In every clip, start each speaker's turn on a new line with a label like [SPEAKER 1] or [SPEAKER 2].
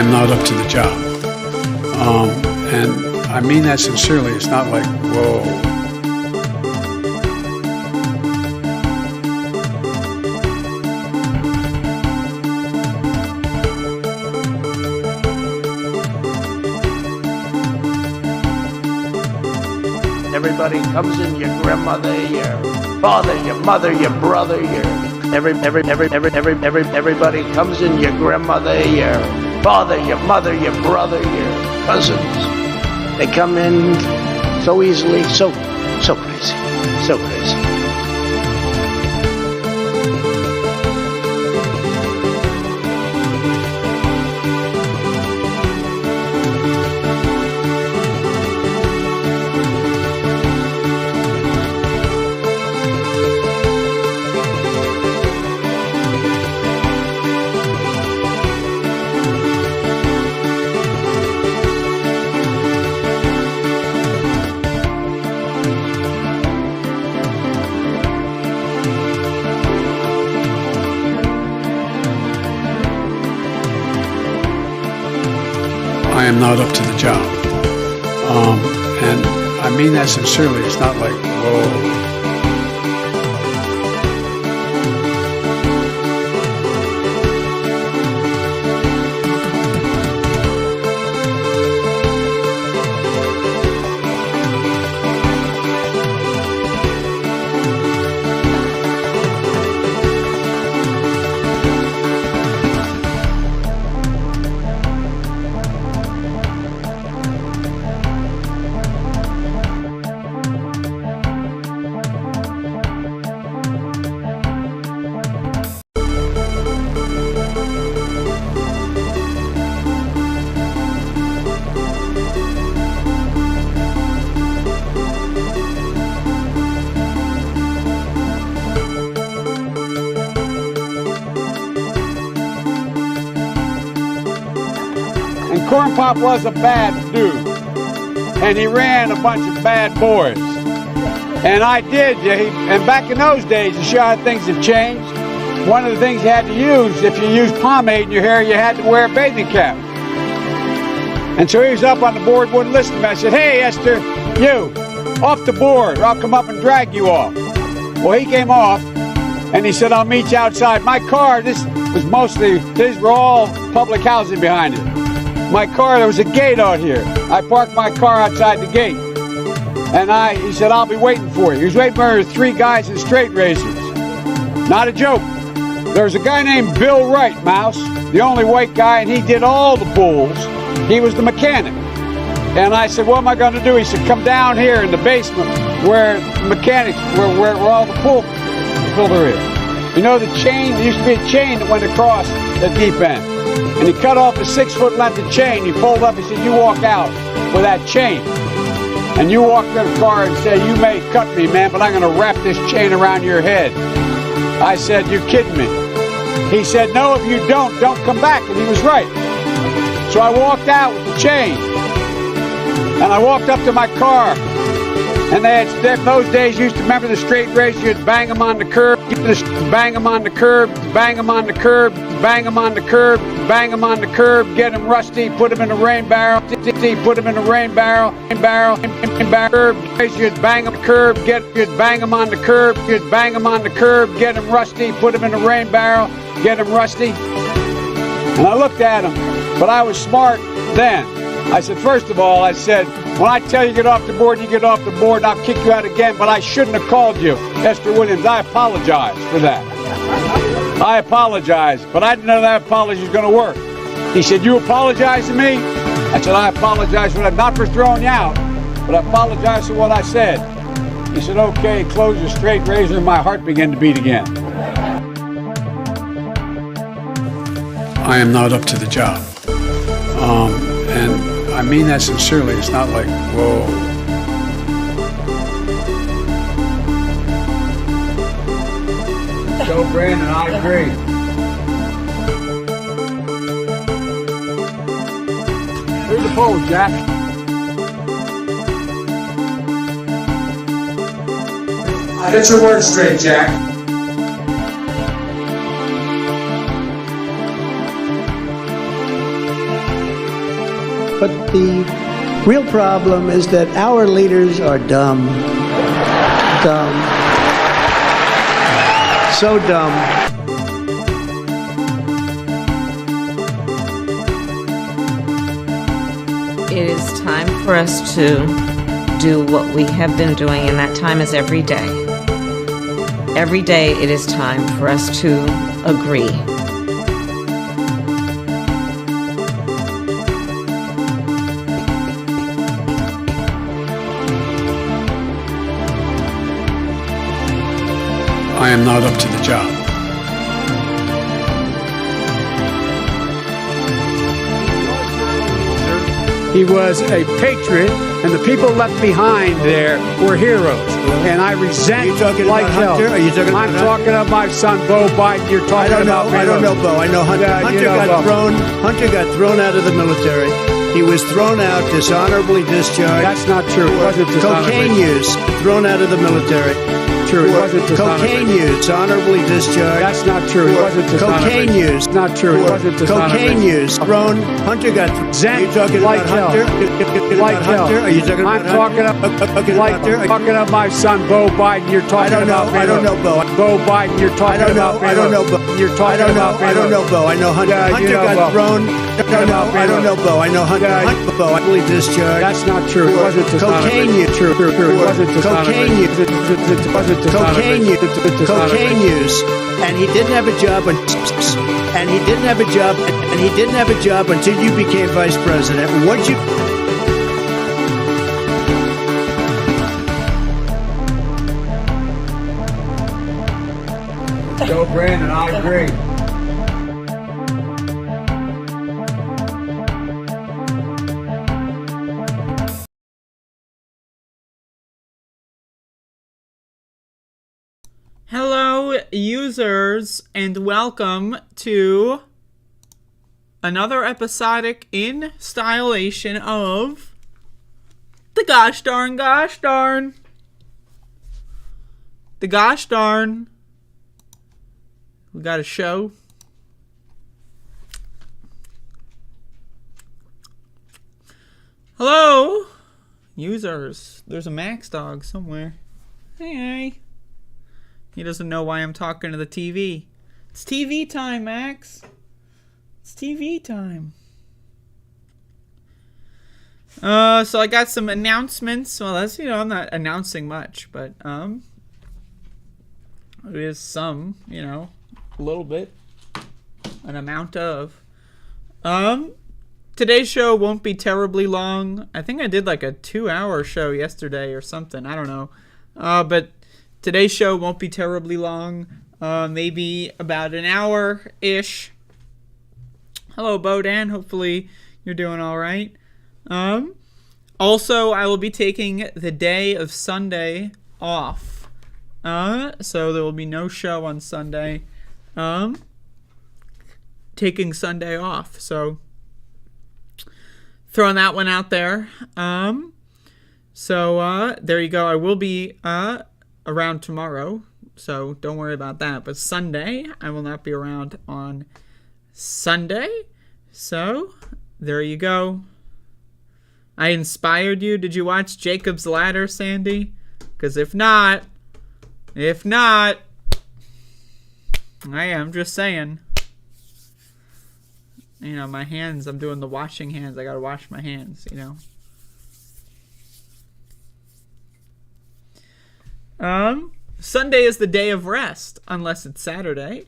[SPEAKER 1] am not up to the job. And I mean that sincerely. It's not like, whoa.
[SPEAKER 2] Everybody comes in, your grandmother, your father, your mother, your brother, everybody comes in, your grandmother, your father, your mother, your brother, your cousins. They come in so easily, so crazy, so crazy.
[SPEAKER 1] I am not up to the job. And I mean that sincerely. It's not like, whoa.
[SPEAKER 3] And Corn Pop was a bad dude, and he ran a bunch of bad boys. And I did, and back in those days, to show how things have changed, one of the things you had to use, if you used pomade in your hair, you had to wear a bathing cap. And so he was up on the board, wouldn't listen to me. I said, hey, Esther, you, off the board, or I'll come up and drag you off. Well, he came off, and he said, I'll meet you outside. My car, these were all public housing behind it. My car, there was a gate out here. I parked my car outside the gate. And he said, I'll be waiting for you. He was waiting for 3 guys in straight razors. Not a joke. There was a guy named Bill Wright, Mouse, the only white guy, and he did all the bulls. He was the mechanic. And I said, what am I going to do? He said, come down here in the basement where mechanics, where all the pool filter is. You know the chain, there used to be a chain that went across the deep end. And he cut off a 6-foot length of chain. He pulled up, he said, you walk out with that chain. And you walk to the car and say, you may cut me, man, but I'm going to wrap this chain around your head. I said, you're kidding me. He said, no, if you don't come back. And he was right. So I walked out with the chain. And I walked up to my car. And they had, in those days, you used to remember the straight razor, you'd bang them on the curb, bang them on the curb, bang them on the curb, bang them on the curb, bang them on the curb, get them rusty, put them in a rain barrel, put them in a rain barrel, you'd bang them on the curb, you'd bang them on the curb, you'd bang them on the curb, get them rusty, put them in a rain barrel, get them rusty. And I looked at him, but I was smart then. I said, first of all, I said, when I tell you get off the board, you get off the board, and I'll kick you out again, but I shouldn't have called you Esther Williams. I apologize for that. I apologize, but I didn't know that apology was going to work. He said, you apologize to me? I said, I apologize for that, not for throwing you out, but I apologize for what I said. He said, okay, close your straight razor, and my heart began to beat again.
[SPEAKER 1] I am not up to the job. And I mean that sincerely. It's not like, whoa.
[SPEAKER 3] So, Brandon, I agree. Through the pole, Jack.
[SPEAKER 1] Get your words straight, Jack.
[SPEAKER 2] the real problem is that our leaders are dumb. Dumb. So dumb.
[SPEAKER 4] It is time for us to do what we have been doing, and that time is every day. Every day it is time for us to agree.
[SPEAKER 1] I am not up to the job.
[SPEAKER 3] He was a patriot, and the people left behind there were heroes. And I resent
[SPEAKER 5] Are you talking
[SPEAKER 3] like
[SPEAKER 5] about
[SPEAKER 3] hell.
[SPEAKER 5] Hunter? Are you talking
[SPEAKER 3] I'm
[SPEAKER 5] about
[SPEAKER 3] talking about my son, Bo Biden. You're talking about
[SPEAKER 5] I don't know, Bo. I know Hunter.
[SPEAKER 3] Yeah,
[SPEAKER 5] Hunter
[SPEAKER 3] you know
[SPEAKER 5] got
[SPEAKER 3] Bo.
[SPEAKER 5] Hunter got thrown out of the military. He was thrown out, dishonorably discharged.
[SPEAKER 3] That's not true. It wasn't dishonorably.
[SPEAKER 5] Cocaine use, thrown out of the military.
[SPEAKER 3] True. It wasn't dishonorably.
[SPEAKER 5] Cocaine use, honorably discharged.
[SPEAKER 3] That's not true. It wasn't dishonorably.
[SPEAKER 5] Cocaine use.
[SPEAKER 3] It's not true. It wasn't dishonorably.
[SPEAKER 5] Cocaine use. Thrown. Hunter got
[SPEAKER 3] Zen,
[SPEAKER 5] Are you talking
[SPEAKER 3] like
[SPEAKER 5] about
[SPEAKER 3] hell.
[SPEAKER 5] Hunter?
[SPEAKER 3] Like hell.
[SPEAKER 5] Hunter? Are you talking about
[SPEAKER 3] I'm talking about my son, Bo Biden. You're talking about
[SPEAKER 5] I don't know, Bo.
[SPEAKER 3] Bo Biden. You're talking about
[SPEAKER 5] I don't know, Bo.
[SPEAKER 3] You're talking about
[SPEAKER 5] I don't know, Bo. I know Hunter.
[SPEAKER 3] Yeah,
[SPEAKER 5] Hunter
[SPEAKER 3] you know
[SPEAKER 5] got
[SPEAKER 3] Bo.
[SPEAKER 5] thrown. I don't know, Bo. I know Hunter.
[SPEAKER 3] Yeah.
[SPEAKER 5] Bo, honorably discharged.
[SPEAKER 3] That's not true. It wasn't dishonorably.
[SPEAKER 5] Cocaine use.
[SPEAKER 3] True. It wasn't dishonorably.
[SPEAKER 5] Cocaine use.
[SPEAKER 3] It wasn't
[SPEAKER 5] Cocaine
[SPEAKER 3] dishonorably.
[SPEAKER 5] use. Cocaine use. And he didn't have a job. And he didn't have a job. And he didn't have a job until you became vice president. Once you.
[SPEAKER 3] Go, Brandon. I agree.
[SPEAKER 6] Hello, users, and welcome to another episodic Instyleution of the gosh darn. The gosh darn. We got a show. Hello, users. There's a Max dog somewhere. Hey. He doesn't know why I'm talking to the TV. It's TV time, Max. It's TV time. So I got some announcements. Well, that's, I'm not announcing much, but, it is some, a little bit. An amount of. Today's show won't be terribly long. I think I did like a 2-hour show yesterday or something. I don't know. But today's show won't be terribly long, maybe about an hour-ish. Hello, Bodan. Hopefully you're doing all right. Also, I will be taking the day of Sunday off. So there will be no show on Sunday. Taking Sunday off. So throwing that one out there. So there you go. I will be around tomorrow, so don't worry about that. But Sunday, I will not be around on Sunday. So there you go. I inspired you. Did you watch Jacob's Ladder, Sandy? Because if not, I am just saying. My hands, I'm doing the washing hands. I gotta wash my hands, Sunday is the day of rest, unless it's Saturday.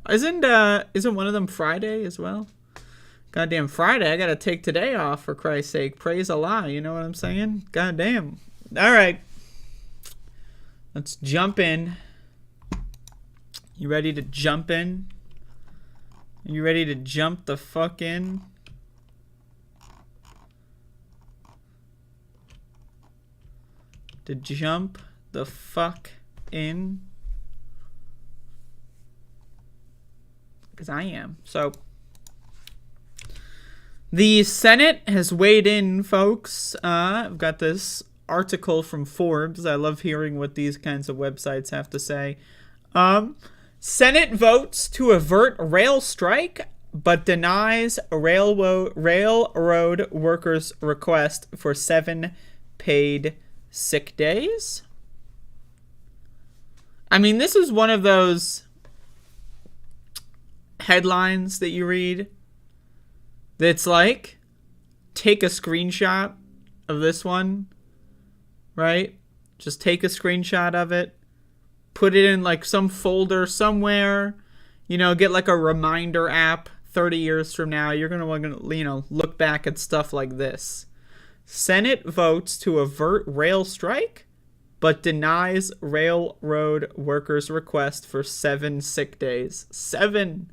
[SPEAKER 6] Isn't one of them Friday as well? Goddamn Friday, I gotta take today off for Christ's sake. Praise Allah, you know what I'm saying? Goddamn. Alright. Let's jump in. You ready to jump in? Are you ready to jump the fuck in? To jump the fuck in? Because I am. So, the Senate has weighed in, folks. I've got this article from Forbes. I love hearing what these kinds of websites have to say. Senate votes to avert rail strike but denies a railroad workers' request for 7 paid sick days. I mean, this is one of those headlines that you read that's like, take a screenshot of this one, right? Just take a screenshot of it, put it in like some folder somewhere, you know, get like a reminder app. 30 years from now, you're going to, you know, look back at stuff like this. Senate votes to avert rail strike, but denies railroad workers' request for 7 sick days. 7.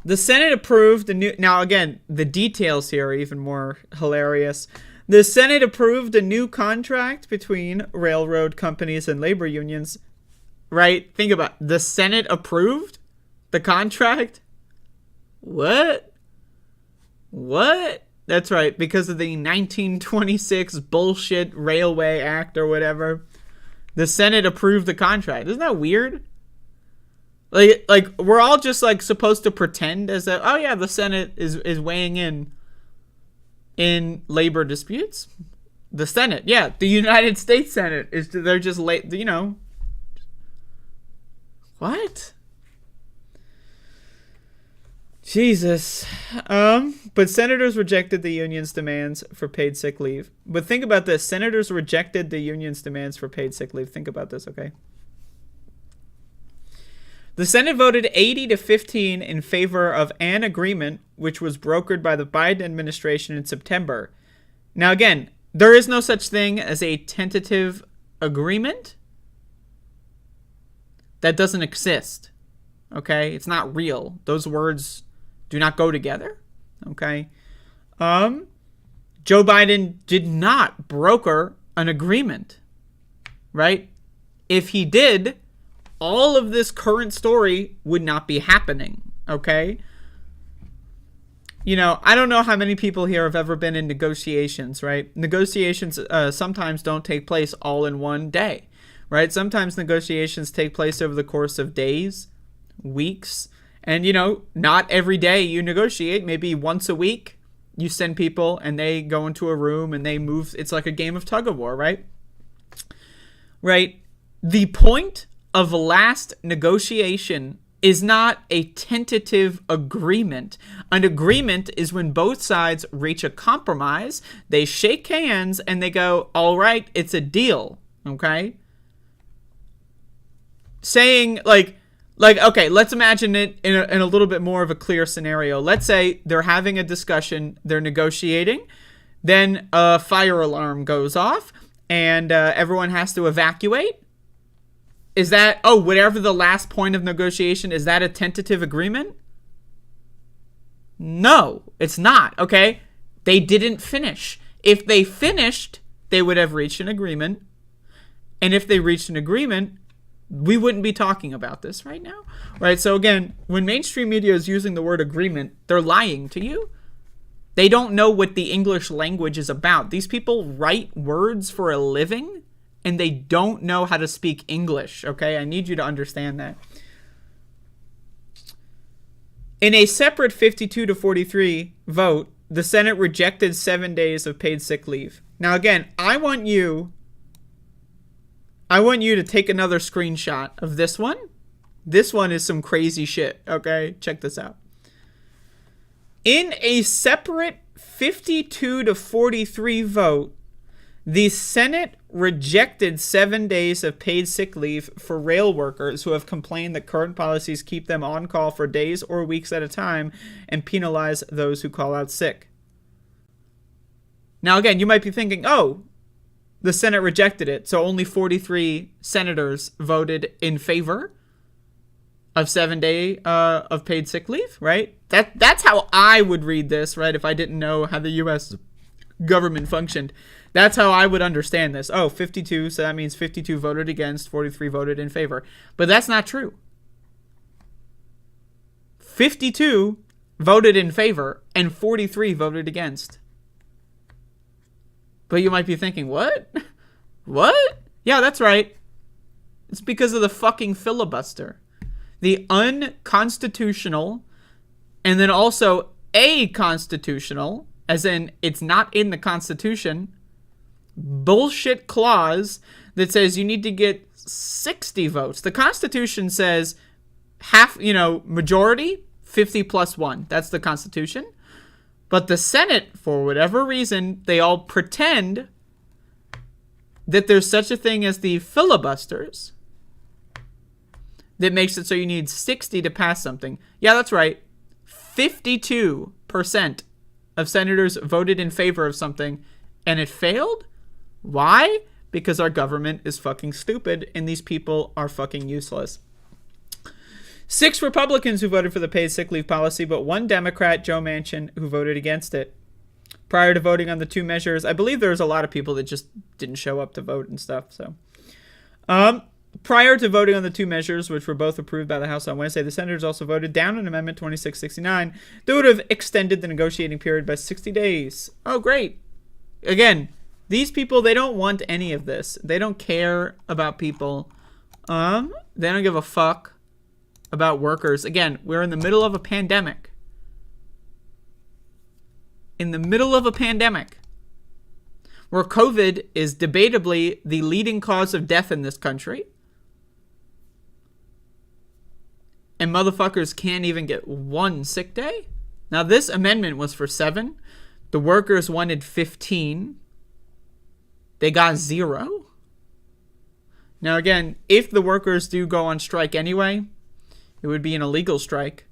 [SPEAKER 6] The Senate approved a new... Now, again, the details here are even more hilarious. The Senate approved a new contract between railroad companies and labor unions. Right? Think about it. The Senate approved the contract? What? That's right. Because of the 1926 bullshit Railway Act or whatever. The Senate approved the contract. Isn't that weird? Like we're all just like supposed to pretend as if, oh yeah, the Senate is weighing in labor disputes. The Senate, yeah, the United States Senate they're just late, you know. What? Jesus. But senators rejected the union's demands for paid sick leave. But think about this. Senators rejected the union's demands for paid sick leave. Think about this, okay? The Senate voted 80-15 in favor of an agreement which was brokered by the Biden administration in September. Now, again, there is no such thing as a tentative agreement. That doesn't exist. Okay? It's not real. Those words do not go together. Okay? Joe Biden did not broker an agreement. Right? If he did, all of this current story would not be happening, okay? You know, I don't know how many people here have ever been in negotiations, right? Negotiations sometimes don't take place all in one day, right? Sometimes negotiations take place over the course of days, weeks, and, you know, not every day you negotiate. Maybe once a week you send people and they go into a room and they move. It's like a game of tug of war, right? Right? The point of last negotiation is not a tentative agreement. An agreement is when both sides reach a compromise, they shake hands, and they go, all right, it's a deal, okay? Saying, like okay, let's imagine it in a little bit more of a clear scenario. Let's say they're having a discussion, they're negotiating, then a fire alarm goes off, and everyone has to evacuate. Is that, whatever the last point of negotiation, is that a tentative agreement? No, it's not, okay? They didn't finish. If they finished, they would have reached an agreement. And if they reached an agreement, we wouldn't be talking about this right now, right? So again, when mainstream media is using the word agreement, they're lying to you. They don't know what the English language is about. These people write words for a living, and they don't know how to speak English, okay? I need you to understand that. In a separate 52-43 vote, the Senate rejected 7 days of paid sick leave. Now, again, I want you to take another screenshot of this one. This one is some crazy shit, okay? Check this out. In a separate 52-43 vote, the Senate rejected 7 days of paid sick leave for rail workers who have complained that current policies keep them on call for days or weeks at a time and penalize those who call out sick. Now, again, you might be thinking, the Senate rejected it, so only 43 senators voted in favor of 7 days of paid sick leave, right? That's how I would read this, right, if I didn't know how the U.S. government functioned. That's how I would understand this. 52, so that means 52 voted against, 43 voted in favor. But that's not true. 52 voted in favor, and 43 voted against. But you might be thinking, what? What? Yeah, that's right. It's because of the fucking filibuster. The unconstitutional, and then also aconstitutional, as in it's not in the Constitution, bullshit clause that says you need to get 60 votes. The Constitution says majority, 50 plus 1. That's the Constitution. But the Senate, for whatever reason, they all pretend that there's such a thing as the filibusters that makes it so you need 60 to pass something. Yeah, that's right. 52% of senators voted in favor of something, and it failed? Why? Because our government is fucking stupid, and these people are fucking useless. 6 Republicans who voted for the paid sick leave policy, but 1 Democrat, Joe Manchin, who voted against it. Prior to voting on the 2 measures, I believe there was a lot of people that just didn't show up to vote and stuff. So, prior to voting on the 2 measures, which were both approved by the House on Wednesday, the senators also voted down an Amendment 2669 that would have extended the negotiating period by 60 days. Oh, great. Again, these people, they don't want any of this. They don't care about people. They don't give a fuck about workers. Again, we're in the middle of a pandemic. In the middle of a pandemic where COVID is debatably the leading cause of death in this country. And motherfuckers can't even get 1 sick day. Now, this amendment was for 7. The workers wanted 15. They got 0. Now, again, if the workers do go on strike anyway, it would be an illegal strike.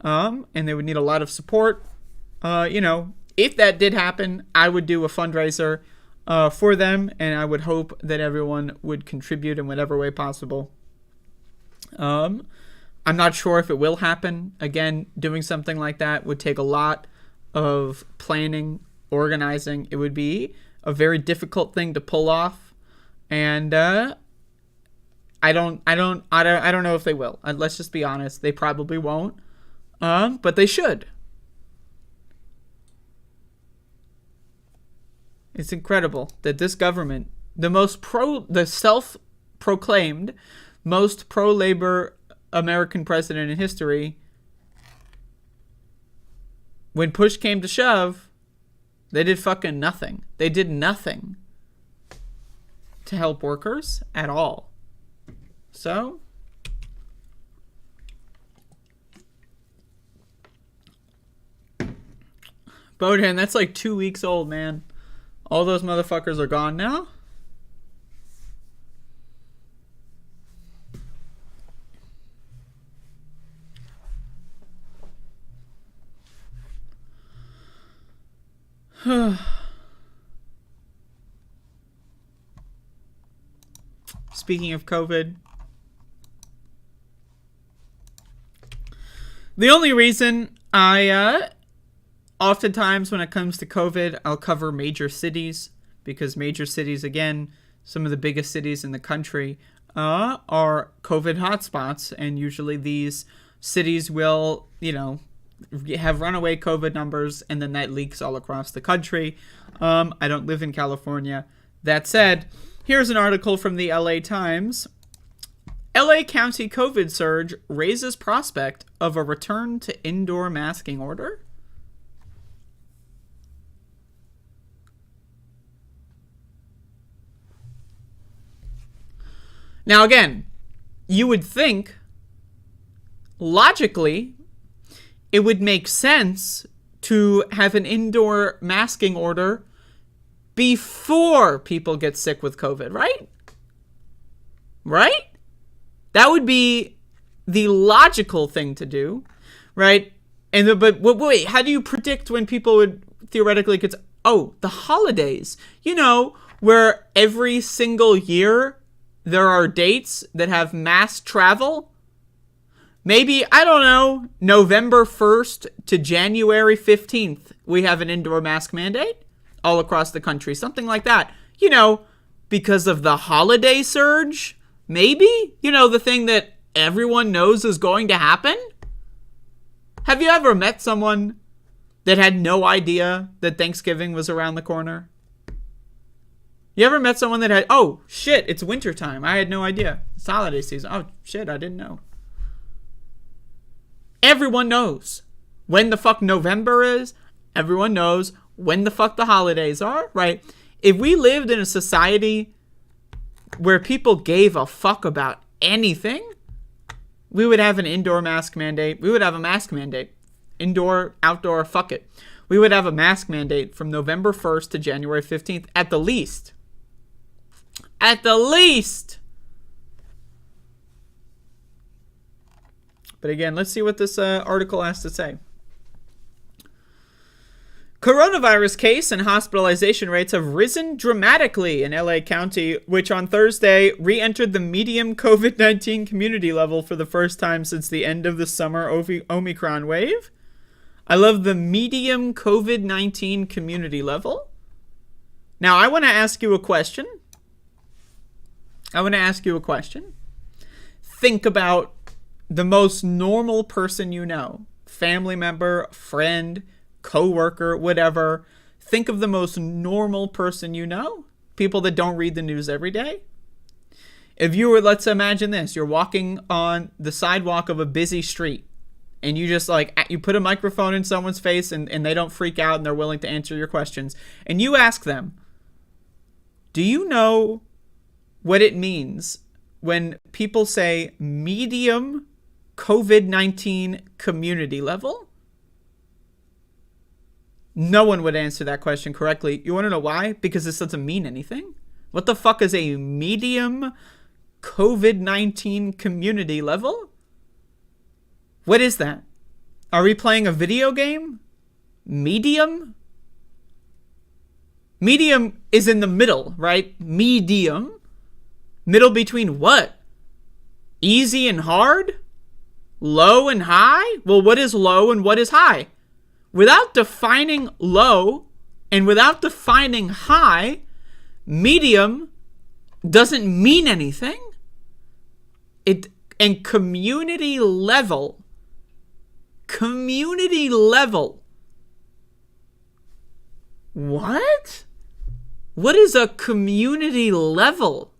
[SPEAKER 6] And they would need a lot of support. If that did happen, I would do a fundraiser for them, and I would hope that everyone would contribute in whatever way possible. I'm not sure if it will happen. Again, doing something like that would take a lot of planning, organizing. It would be a very difficult thing to pull off, and I don't know if they will. Let's just be honest. They probably won't, but they should. It's incredible that this government, the self-proclaimed most pro-labor American president in history, when push came to shove, they did fucking nothing. They did nothing to help workers at all. So, Bodan, that's like 2 weeks old, man. All those motherfuckers are gone now? Speaking of COVID, the only reason I oftentimes when it comes to COVID, I'll cover major cities, because major cities, again, some of the biggest cities in the country are COVID hotspots, and usually these cities will, have runaway COVID numbers, and then that leaks all across the country. I don't live in California. That said, here's an article from the LA Times. LA County COVID surge raises prospect of a return to indoor masking order. Now, again, you would think, logically, it would make sense to have an indoor masking order before people get sick with COVID, right? Right? That would be the logical thing to do, right? But wait, how do you predict when people would theoretically get... Oh, the holidays. Where every single year there are dates that have mass travel. Maybe, I don't know, November 1st to January 15th, we have an indoor mask mandate all across the country. Something like that. Because of the holiday surge, maybe? The thing that everyone knows is going to happen? Have you ever met someone that had no idea that Thanksgiving was around the corner? You ever met someone that had, oh, shit, it's wintertime. I had no idea. It's holiday season. Oh, shit, I didn't know. Everyone knows when the fuck November is. Everyone knows when the fuck the holidays are, right? If we lived in a society where people gave a fuck about anything, we would have an indoor mask mandate. We would have a mask mandate. Indoor, outdoor, fuck it. We would have a mask mandate from November 1st to January 15th at the least. At the least! But again, let's see what this article has to say. Coronavirus case and hospitalization rates have risen dramatically in LA County, which on Thursday re-entered the medium COVID-19 community level for the first time since the end of the summer Omicron wave. I love the medium COVID-19 community level. Now, I want to ask you a question. Think about the most normal person you know. Family member, friend, co-worker, whatever. Think of the most normal person you know. People that don't read the news every day. If you were, let's imagine this. You're walking on the sidewalk of a busy street. And you just you put a microphone in someone's face and they don't freak out and they're willing to answer your questions. And you ask them, do you know what it means when people say medium COVID-19 community level? No one would answer that question correctly. You want to know why? Because this doesn't mean anything. What the fuck is a medium COVID-19 community level? What is that? Are we playing a video game? Medium? Medium is in the middle, right? Medium. Middle between what? Easy and hard? Low and high? Well, what is low and what is high? Without defining low and without defining high, medium doesn't mean anything. And community level. What? What is a community level?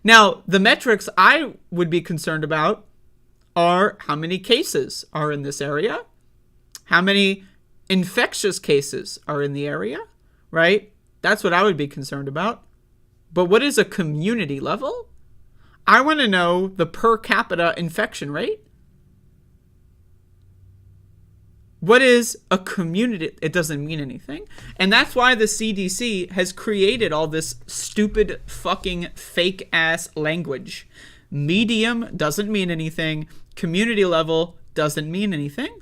[SPEAKER 6] Now, the metrics I would be concerned about are how many cases are in this area, how many infectious cases are in the area, right? That's what I would be concerned about. But what is a community level? I want to know the per capita infection rate. What is a community? It doesn't mean anything. And that's why the CDC has created all this stupid fucking fake ass language. Medium doesn't mean anything. Community level doesn't mean anything.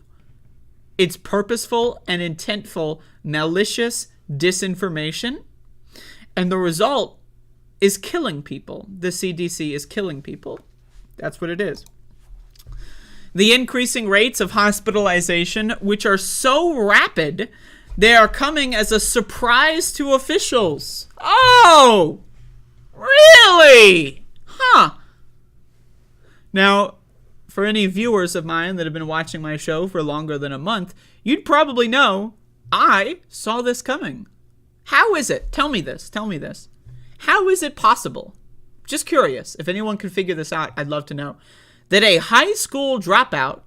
[SPEAKER 6] It's purposeful and intentful, malicious disinformation. And the result is killing people. The CDC is killing people. That's what it is. The increasing rates of hospitalization, which are so rapid, they are coming as a surprise to officials. Oh, really? Huh. Now, for any viewers of mine that have been watching my show for longer than a month, you'd probably know I saw this coming. How is it? Tell me this. How is it possible? Just curious. If anyone can figure this out, I'd love to know. That a high school dropout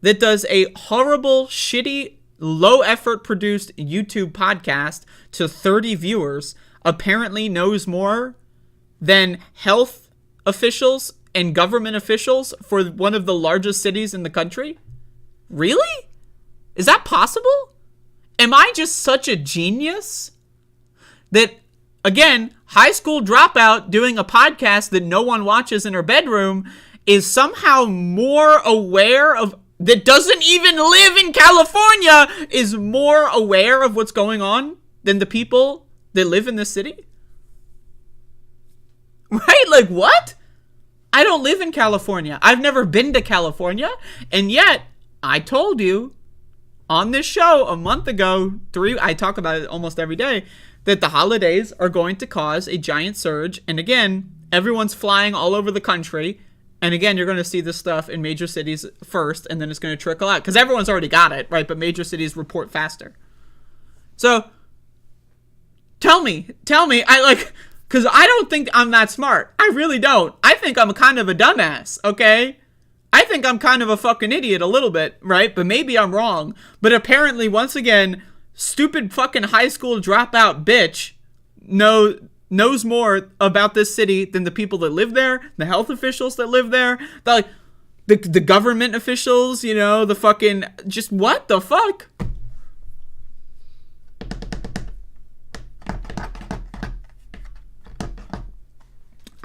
[SPEAKER 6] that does a horrible, shitty, low-effort produced YouTube podcast to 30 viewers apparently knows more than health officials and government officials for one of the largest cities in the country? Really? Is that possible? Am I just such a genius that, again, high school dropout doing a podcast that no one watches in her bedroom is somehow more aware of, that doesn't even live in California, is more aware of what's going on than the people that live in this city? Right? Like, what? I don't live in California. I've never been to California. And yet, I told you on this show a month ago, I talk about it almost every day, that the holidays are going to cause a giant surge. And again, everyone's flying all over the country. And again, you're going to see this stuff in major cities first, and then it's going to trickle out. Because everyone's already got it, right? But major cities report faster. So, Tell me. Because I don't think I'm that smart. I really don't. I think I'm kind of a dumbass, okay? I think I'm kind of a fucking idiot a little bit, right? But maybe I'm wrong. But apparently, once again, stupid fucking high school dropout bitch knows more about this city than the people that live there, the health officials that live there, the government officials, the fucking, just what the fuck?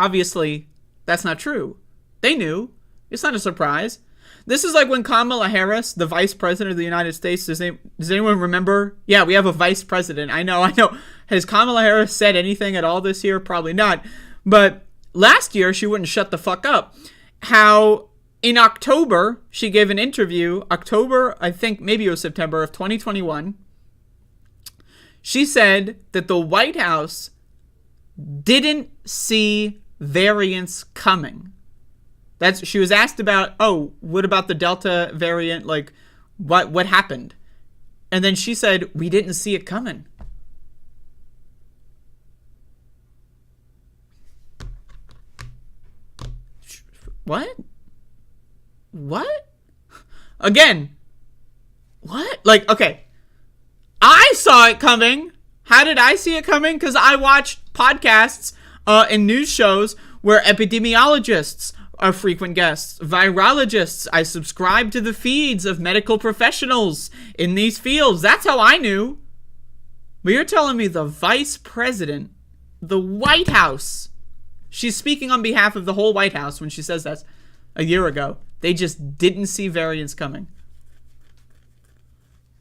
[SPEAKER 6] Obviously, that's not true. They knew. It's not a surprise. This is like when Kamala Harris, the vice president of the United States, does anyone remember? Yeah, we have a vice president. I know. Has Kamala Harris said anything at all this year? Probably not. But last year, she wouldn't shut the fuck up. How in October, she gave an interview, I think maybe it was September of 2021. She said that the White House didn't see variants coming. She was asked about, what about the Delta variant? Like, what happened? And then she said, we didn't see it coming. What? Again, what? Like, okay. I saw it coming. How did I see it coming? Because I watched podcasts and news shows where epidemiologists are frequent guests, virologists. I subscribe to the feeds of medical professionals in these fields. That's how I knew. But you're telling me the vice president, the White House, she's speaking on behalf of the whole White House when she says that a year ago. They just didn't see variants coming.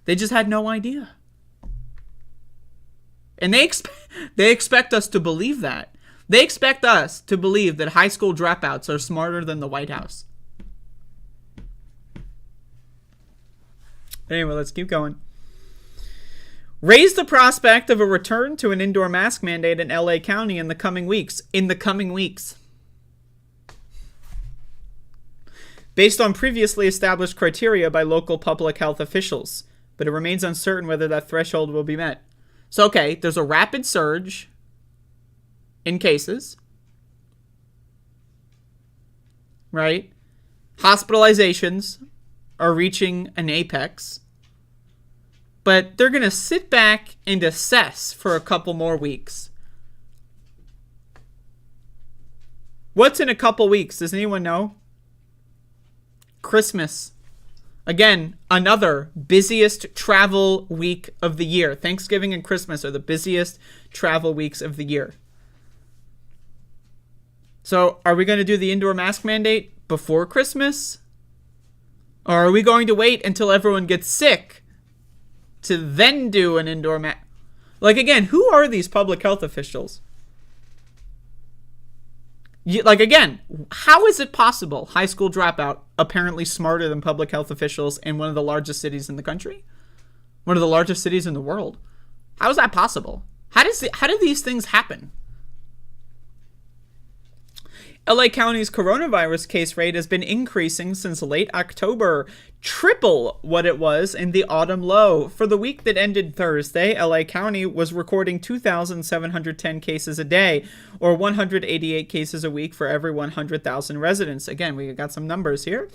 [SPEAKER 6] They just had no idea. And they expect us to believe that. They expect us to believe that high school dropouts are smarter than the White House. Anyway, let's keep going. Raise the prospect of a return to an indoor mask mandate in LA County in the coming weeks. Based on previously established criteria by local public health officials, but it remains uncertain whether that threshold will be met. So, okay, there's a rapid surge in cases, right? Hospitalizations are reaching an apex, but they're going to sit back and assess for a couple more weeks. What's in a couple weeks? Does anyone know? Christmas. Again, another busiest travel week of the year. Thanksgiving and Christmas are the busiest travel weeks of the year. So, are we going to do the indoor mask mandate before Christmas? Or are we going to wait until everyone gets sick to then do an indoor mask? Like, again, who are these public health officials? Again, how is it possible high school dropout apparently smarter than public health officials in one of the largest cities in the country? One of the largest cities in the world. How is that possible? How do these things happen? LA County's coronavirus case rate has been increasing since late October, triple what it was in the autumn low. For the week that ended Thursday, LA County was recording 2,710 cases a day, or 188 cases a week for every 100,000 residents. Again, we got some numbers here.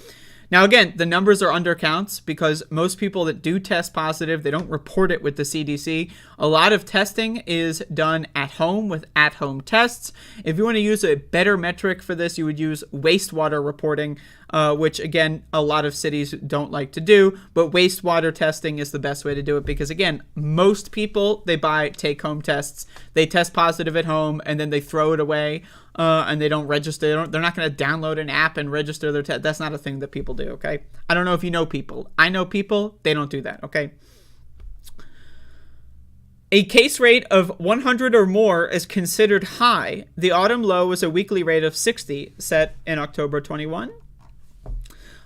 [SPEAKER 6] Now, again, the numbers are undercounts because most people that do test positive, they don't report it with the CDC. A lot of testing is done at home with at-home tests. If you want to use a better metric for this, you would use wastewater reporting, which, again, a lot of cities don't like to do. But wastewater testing is the best way to do it because, again, most people, they buy take-home tests. They test positive at home, and then they throw it away. And they don't register. They're not going to download an app and register their test. That's not a thing that people do, okay? I don't know if you know people. I know people. They don't do that, okay? A case rate of 100 or more is considered high. The autumn low was a weekly rate of 60, set in October 21.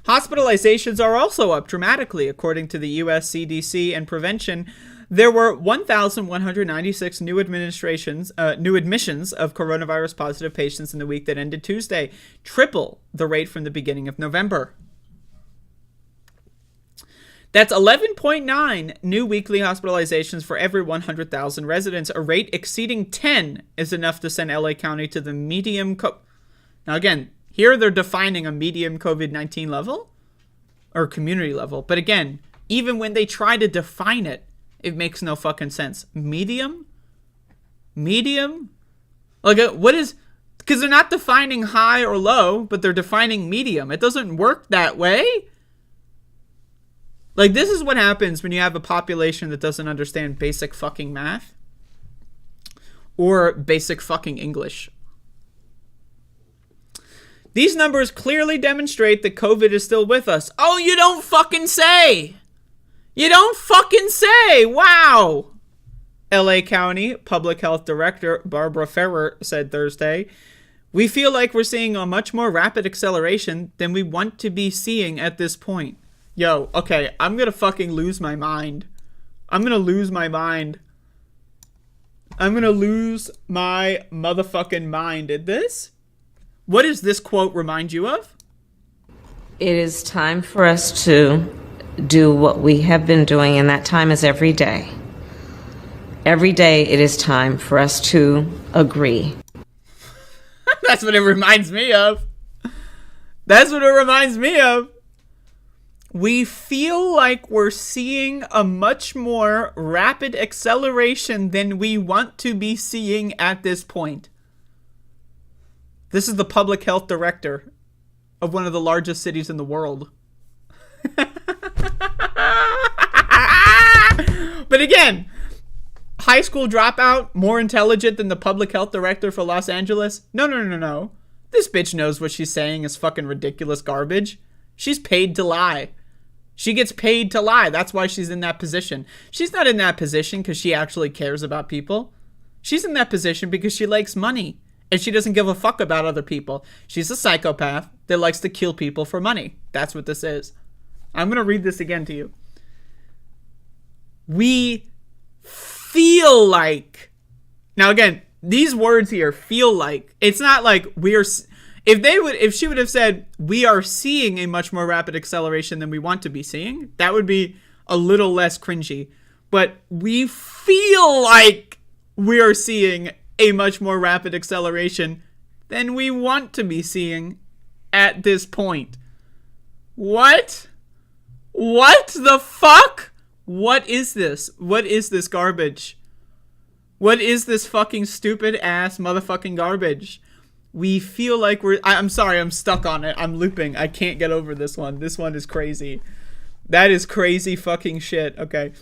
[SPEAKER 6] Hospitalizations are also up dramatically, according to the U.S. CDC and Prevention. There were 1,196 new admissions of coronavirus positive patients in the week that ended Tuesday, triple the rate from the beginning of November. That's 11.9 new weekly hospitalizations for every 100,000 residents. A rate exceeding 10 is enough to send LA County to the medium. Now, again, here they're defining a medium COVID-19 level or community level. But again, even when they try to define it, it makes no fucking sense. Medium? Like, what is... Because they're not defining high or low, but they're defining medium. It doesn't work that way. Like, this is what happens when you have a population that doesn't understand basic fucking math or basic fucking English. These numbers clearly demonstrate that COVID is still with us. Oh, you don't fucking say! You don't fucking say! Wow! LA County Public Health Director Barbara Ferrer said Thursday, "We feel like we're seeing a much more rapid acceleration than we want to be seeing at this point." Yo, okay, I'm gonna fucking lose my mind. I'm gonna lose my motherfucking mind at this. What does this quote remind you of?
[SPEAKER 4] It is time for us to do what we have been doing, and that time is every day. Every day it is time for us to agree.
[SPEAKER 6] That's what it reminds me of. That's what it reminds me of. We feel like we're seeing a much more rapid acceleration than we want to be seeing at this point. This is the public health director of one of the largest cities in the world. But again, high school dropout more intelligent than the public health director for Los Angeles? No. This bitch knows what she's saying is fucking ridiculous garbage. She's paid to lie. She gets paid to lie. That's why she's in that position. She's not in that position because she actually cares about people. She's in that position because she likes money. And she doesn't give a fuck about other people. She's a psychopath that likes to kill people for money. That's what this is. I'm going to read this again to you. We feel like... Now again, these words here, feel like. It's not like we're... If she would have said, we are seeing a much more rapid acceleration than we want to be seeing, that would be a little less cringy. But we feel like we are seeing a much more rapid acceleration than we want to be seeing at this point. What? What the fuck? What is this? What is this garbage? What is this fucking stupid ass motherfucking garbage? We feel like we're... I'm sorry, I'm stuck on it. I'm looping. I can't get over this one. This one is crazy. That is crazy fucking shit. Okay.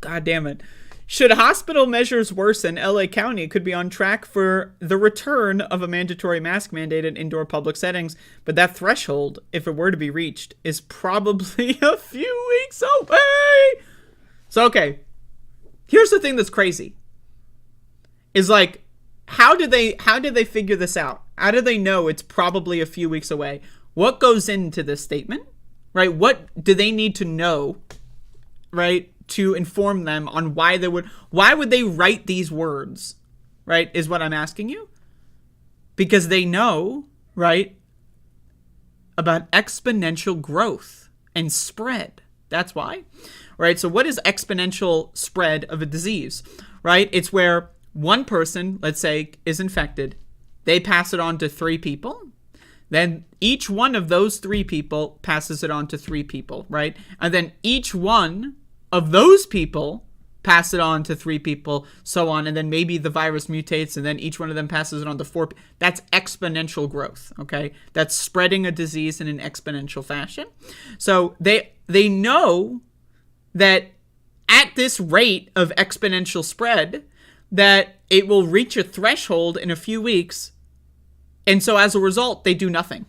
[SPEAKER 6] God damn it. Should hospital measures worsen, LA County could be on track for the return of a mandatory mask mandate in indoor public settings, but that threshold, if it were to be reached, is probably a few weeks away. So, okay. Here's the thing that's crazy. Is like, how did they figure this out? How do they know it's probably a few weeks away? What goes into this statement? Right? What do they need to know? Right? To inform them on why would they write these words? Right? Is what I'm asking you. Because they know, right, about exponential growth and spread. That's why. Right? So what is exponential spread of a disease? Right? It's where one person, let's say, is infected. They pass it on to 3 people. Then each one of those 3 people passes it on to 3 people, right? And then each one of those people pass it on to 3 people, so on. And then maybe the virus mutates and then each one of them passes it on to 4. That's exponential growth, okay? That's spreading a disease in an exponential fashion. So they know that at this rate of exponential spread, that it will reach a threshold in a few weeks. And so as a result, they do nothing.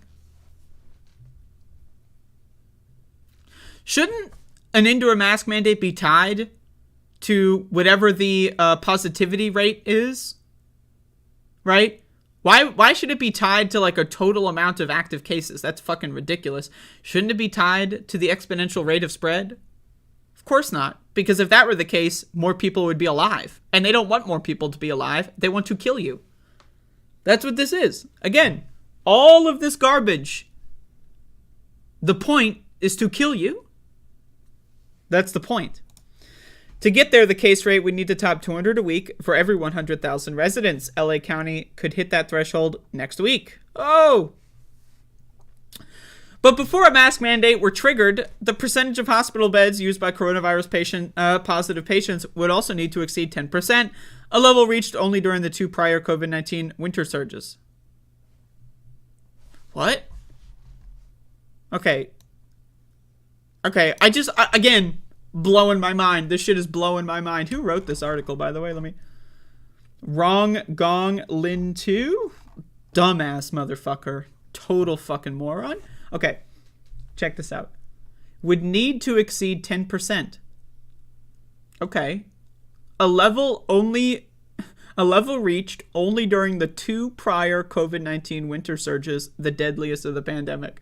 [SPEAKER 6] Shouldn't an indoor mask mandate be tied to whatever the positivity rate is? Right? Why should it be tied to like a total amount of active cases? That's fucking ridiculous. Shouldn't it be tied to the exponential rate of spread? Of course not. Because if that were the case, more people would be alive. And they don't want more people to be alive. They want to kill you. That's what this is. Again, all of this garbage, the point is to kill you. That's the point. To get there, the case rate would need to top 200 a week for every 100,000 residents. LA County could hit that threshold next week. Oh! But before a mask mandate were triggered, the percentage of hospital beds used by coronavirus positive patients would also need to exceed 10%, a level reached only during the 2 prior COVID-19 winter surges. What? Okay, again, blowing my mind. This shit is blowing my mind. Who wrote this article, by the way? Wrong Gong Lin 2? Dumbass motherfucker. Total fucking moron. Okay, check this out. Would need to exceed 10%. Okay. A level reached only during the 2 prior COVID-19 winter surges, the deadliest of the pandemic.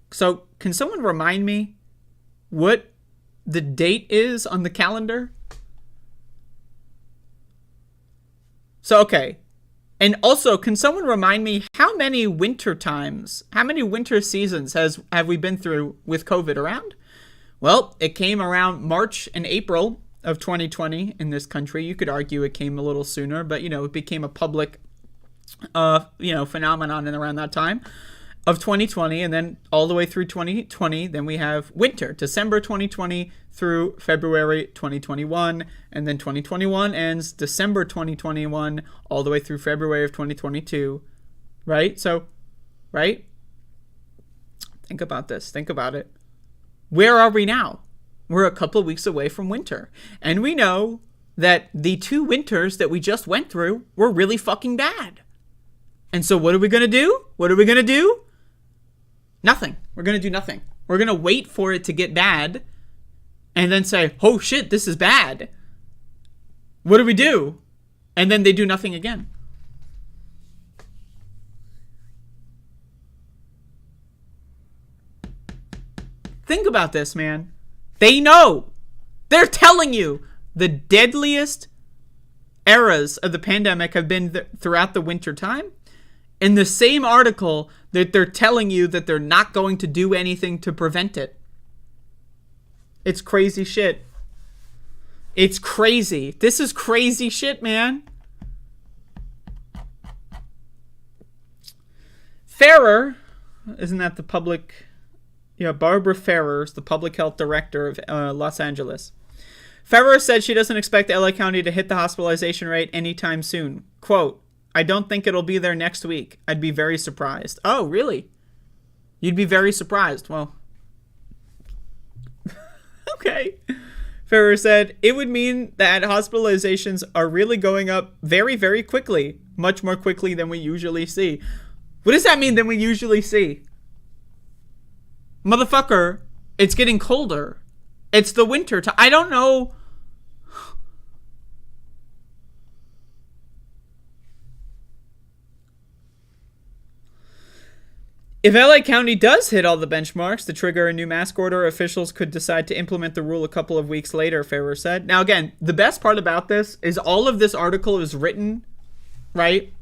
[SPEAKER 6] So, can someone remind me what the date is on the calendar? So, okay. And also, can someone remind me how many winter seasons have we been through with COVID around? Well, it came around March and April of 2020 in this country. You could argue it came a little sooner, but, it became a public, phenomenon in around that time of 2020, and then all the way through 2020, then we have winter, December 2020 through February 2021, and then 2021 ends December 2021 all the way through February of 2022, right? So, right? Think about this. Think about it. Where are we now? We're a couple of weeks away from winter, and we know that the 2 winters that we just went through were really fucking bad. And so what are we going to do? Nothing. We're going to do nothing. We're going to wait for it to get bad and then say, oh shit, this is bad. What do we do? And then they do nothing again. Think about this, man. They know. They're telling you the deadliest eras of the pandemic have been throughout the winter time. In the same article that they're telling you that they're not going to do anything to prevent it. It's crazy shit. It's crazy. This is crazy shit, man. Ferrer, isn't that the public... Yeah, Barbara Ferrer is the public health director of Los Angeles. Ferrer said she doesn't expect LA County to hit the hospitalization rate anytime soon. Quote, I don't think it'll be there next week. I'd be very surprised. Oh, really? You'd be very surprised. Well, okay. Ferrer said, it would mean that hospitalizations are really going up very, very quickly. Much more quickly than we usually see. What does that mean than we usually see? Motherfucker, it's getting colder. It's the winter time. I don't know. If LA County does hit all the benchmarks to trigger a new mask order, officials could decide to implement the rule a couple of weeks later, Ferrer said. Now, again, the best part about this is all of this article is written, right,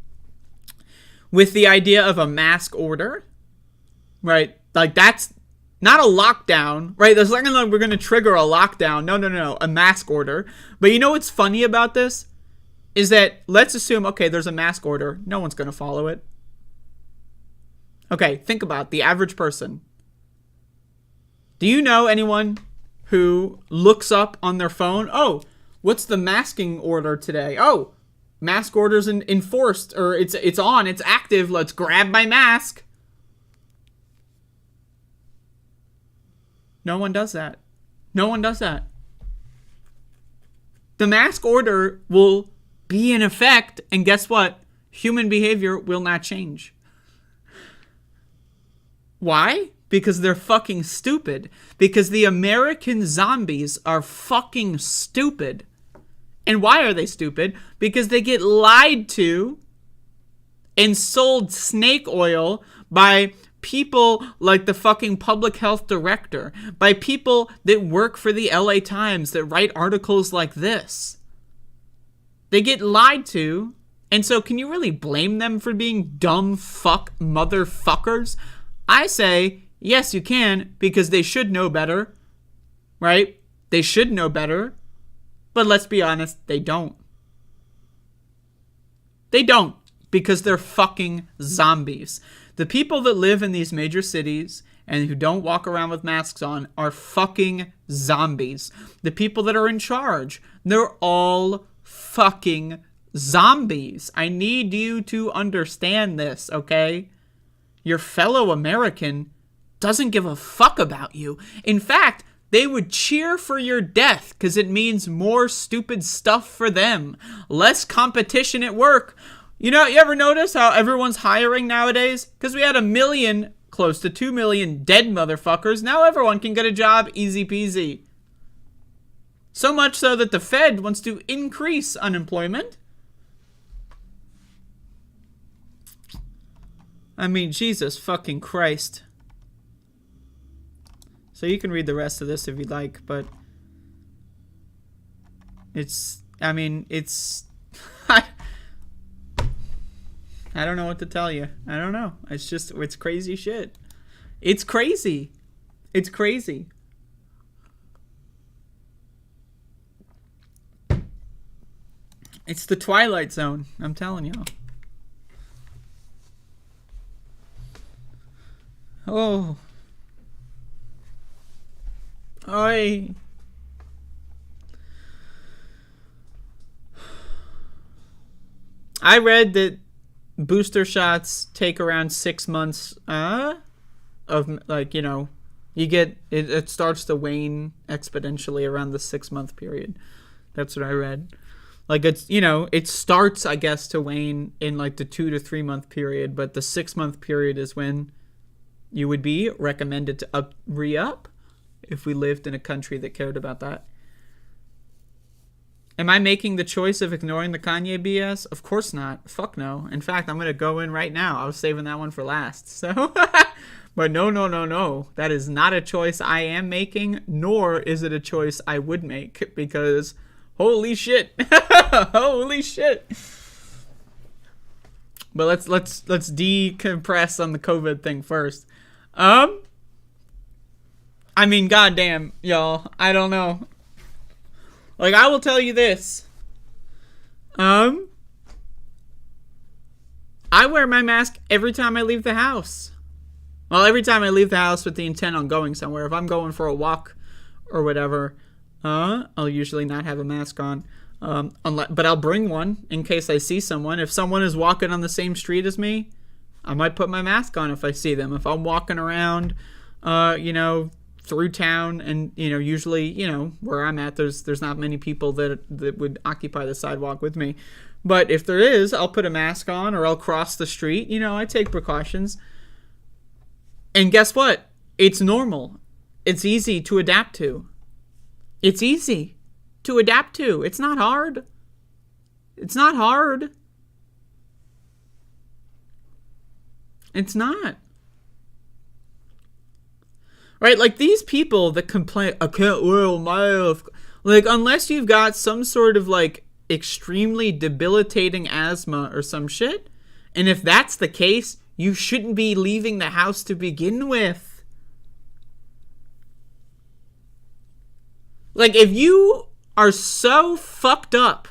[SPEAKER 6] with the idea of a mask order, right? Like, that's not a lockdown, right? There's like, we're going to trigger a lockdown. No, a mask order. But you know what's funny about this? Is that, let's assume, okay, there's a mask order. No one's going to follow it. Okay, think about the average person. Do you know anyone who looks up on their phone, oh, what's the masking order today? Oh, mask order's enforced, or it's on, it's active, let's grab my mask. No one does that. No one does that. The mask order will be in effect, and guess what? Human behavior will not change. Why? Because they're fucking stupid. Because the American zombies are fucking stupid. And why are they stupid? Because they get lied to and sold snake oil by people like the fucking public health director, by people that work for the LA Times that write articles like this. They get lied to, and so can you really blame them for being dumb fuck motherfuckers? I say, yes, you can, because they should know better. right? They should know better, but let's be honest, they don't. They don't, because they're fucking zombies. The people that live in these major cities and who don't walk around with masks on are fucking zombies. The people that are in charge, they're all fucking zombies. I need you to understand this, okay? Your fellow American doesn't give a fuck about you. In fact, they would cheer for your death because it means more stupid stuff for them. Less competition at work. You know, you ever notice how everyone's hiring nowadays? Because we had 1 million, close to 2 million dead motherfuckers. Now everyone can get a job easy peasy. So much so that the Fed wants to increase unemployment. I mean, Jesus fucking Christ. So you can read the rest of this if you'd like, but it's, I mean, it's, I don't know what to tell you. I don't know. It's just, it's crazy shit. It's crazy. It's crazy. It's the Twilight Zone. I'm telling y'all. Oh. Oi. I read that booster shots take around 6 months of, like, you know, you get it starts to wane exponentially around the 6 month period. That's what I read. Like, it's, you know, it starts, I guess, to wane in like the 2 to 3 month period, but the 6 month period is when you would be recommended to re-up if we lived in a country that cared about that. Am I making the choice of ignoring the Kanye BS? Of course not. Fuck no. In fact, I'm going to go in right now. I was saving that one for last. So, but no. That is not a choice I am making, nor is it a choice I would make, because holy shit. Holy shit. But let's decompress on the COVID thing first. I mean, goddamn, y'all. I don't know. Like, I will tell you this. I wear my mask every time I leave the house. Well, every time I leave the house with the intent on going somewhere. If I'm going for a walk or whatever, I'll usually not have a mask on. But I'll bring one in case I see someone. If someone is walking on the same street as me, I might put my mask on if I see them. If I'm walking around, you know, through town, and, you know, usually, you know, where I'm at, there's not many people that would occupy the sidewalk with me. But if there is, I'll put a mask on, or I'll cross the street. You know, I take precautions. And guess what? It's normal. It's easy to adapt to. It's easy to adapt to. It's not hard. It's not hard. It's not. Right? Like, these people that complain, I can't wear a mask. Like, unless you've got some sort of, like, extremely debilitating asthma or some shit, and if that's the case, you shouldn't be leaving the house to begin with. Like, if you are so fucked up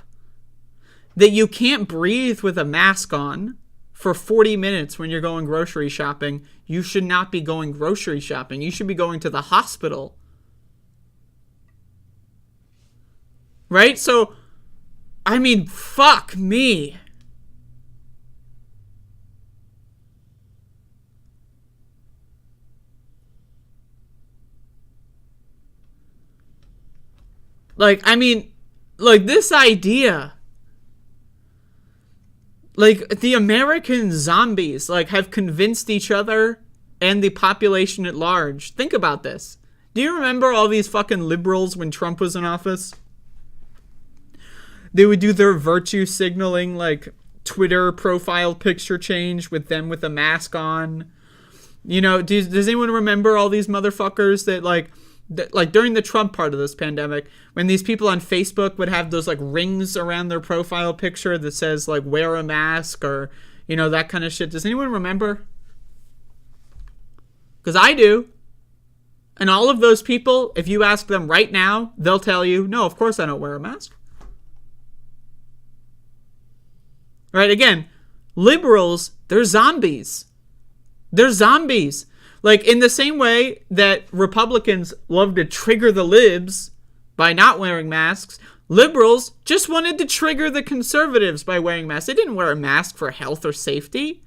[SPEAKER 6] that you can't breathe with a mask on for 40 minutes when you're going grocery shopping, you should not be going grocery shopping. You should be going to the hospital. Right? So, I mean, fuck me. Like, I mean, like, this idea, like, the American zombies, like, have convinced each other and the population at large. Think about this. Do you remember all these fucking liberals when Trump was in office? They would do their virtue signaling, like, Twitter profile picture change with them with a mask on. You know, does anyone remember all these motherfuckers that, like during the Trump part of this pandemic, when these people on Facebook would have those, like, rings around their profile picture that says, like, wear a mask, or, you know, that kind of shit. Does anyone remember? Because I do. And all of those people, if you ask them right now, they'll tell you, no, of course I don't wear a mask. Right? Again, liberals, they're zombies. They're zombies. Like, in the same way that Republicans love to trigger the libs by not wearing masks, liberals just wanted to trigger the conservatives by wearing masks. They didn't wear a mask for health or safety.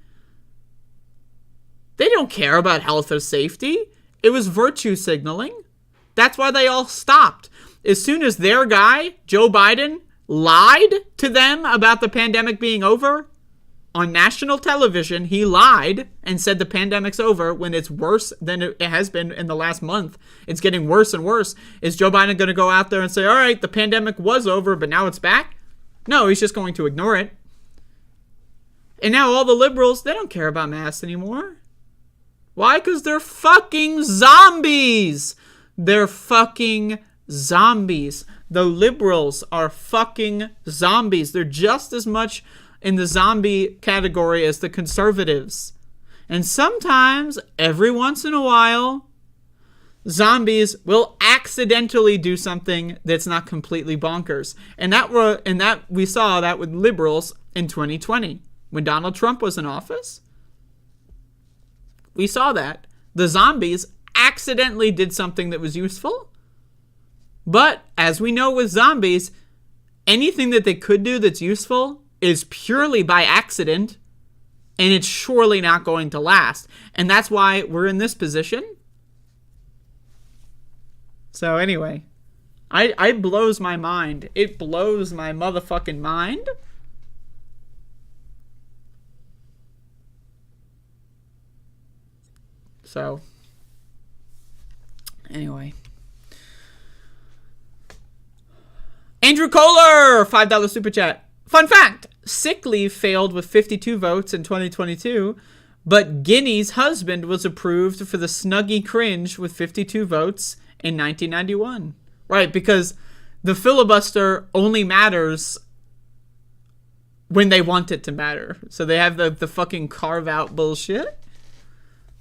[SPEAKER 6] They don't care about health or safety. It was virtue signaling. That's why they all stopped. As soon as their guy, Joe Biden, lied to them about the pandemic being over, on national television, he lied and said the pandemic's over when it's worse than it has been in the last month. It's getting worse and worse. Is Joe Biden going to go out there and say, all right, the pandemic was over, but now it's back? No, he's just going to ignore it. And now all the liberals, they don't care about masks anymore. Why? Because they're fucking zombies. They're fucking zombies. The liberals are fucking zombies. They're just as much in the zombie category as the conservatives. And sometimes, every once in a while, zombies will accidentally do something that's not completely bonkers. And that we saw that with liberals in 2020. When Donald Trump was in office, we saw that. The zombies accidentally did something that was useful. But, as we know with zombies, anything that they could do that's useful is purely by accident, and it's surely not going to last. And that's why we're in this position. So anyway, it blows my mind. It blows my motherfucking mind. So, anyway. Andrew Kohler, $5 super chat. Fun fact, sick leave failed with 52 votes in 2022, but Guinea's husband was approved for the Snuggie Cringe with 52 votes in 1991. Right, because the filibuster only matters when they want it to matter. So they have the fucking carve-out bullshit.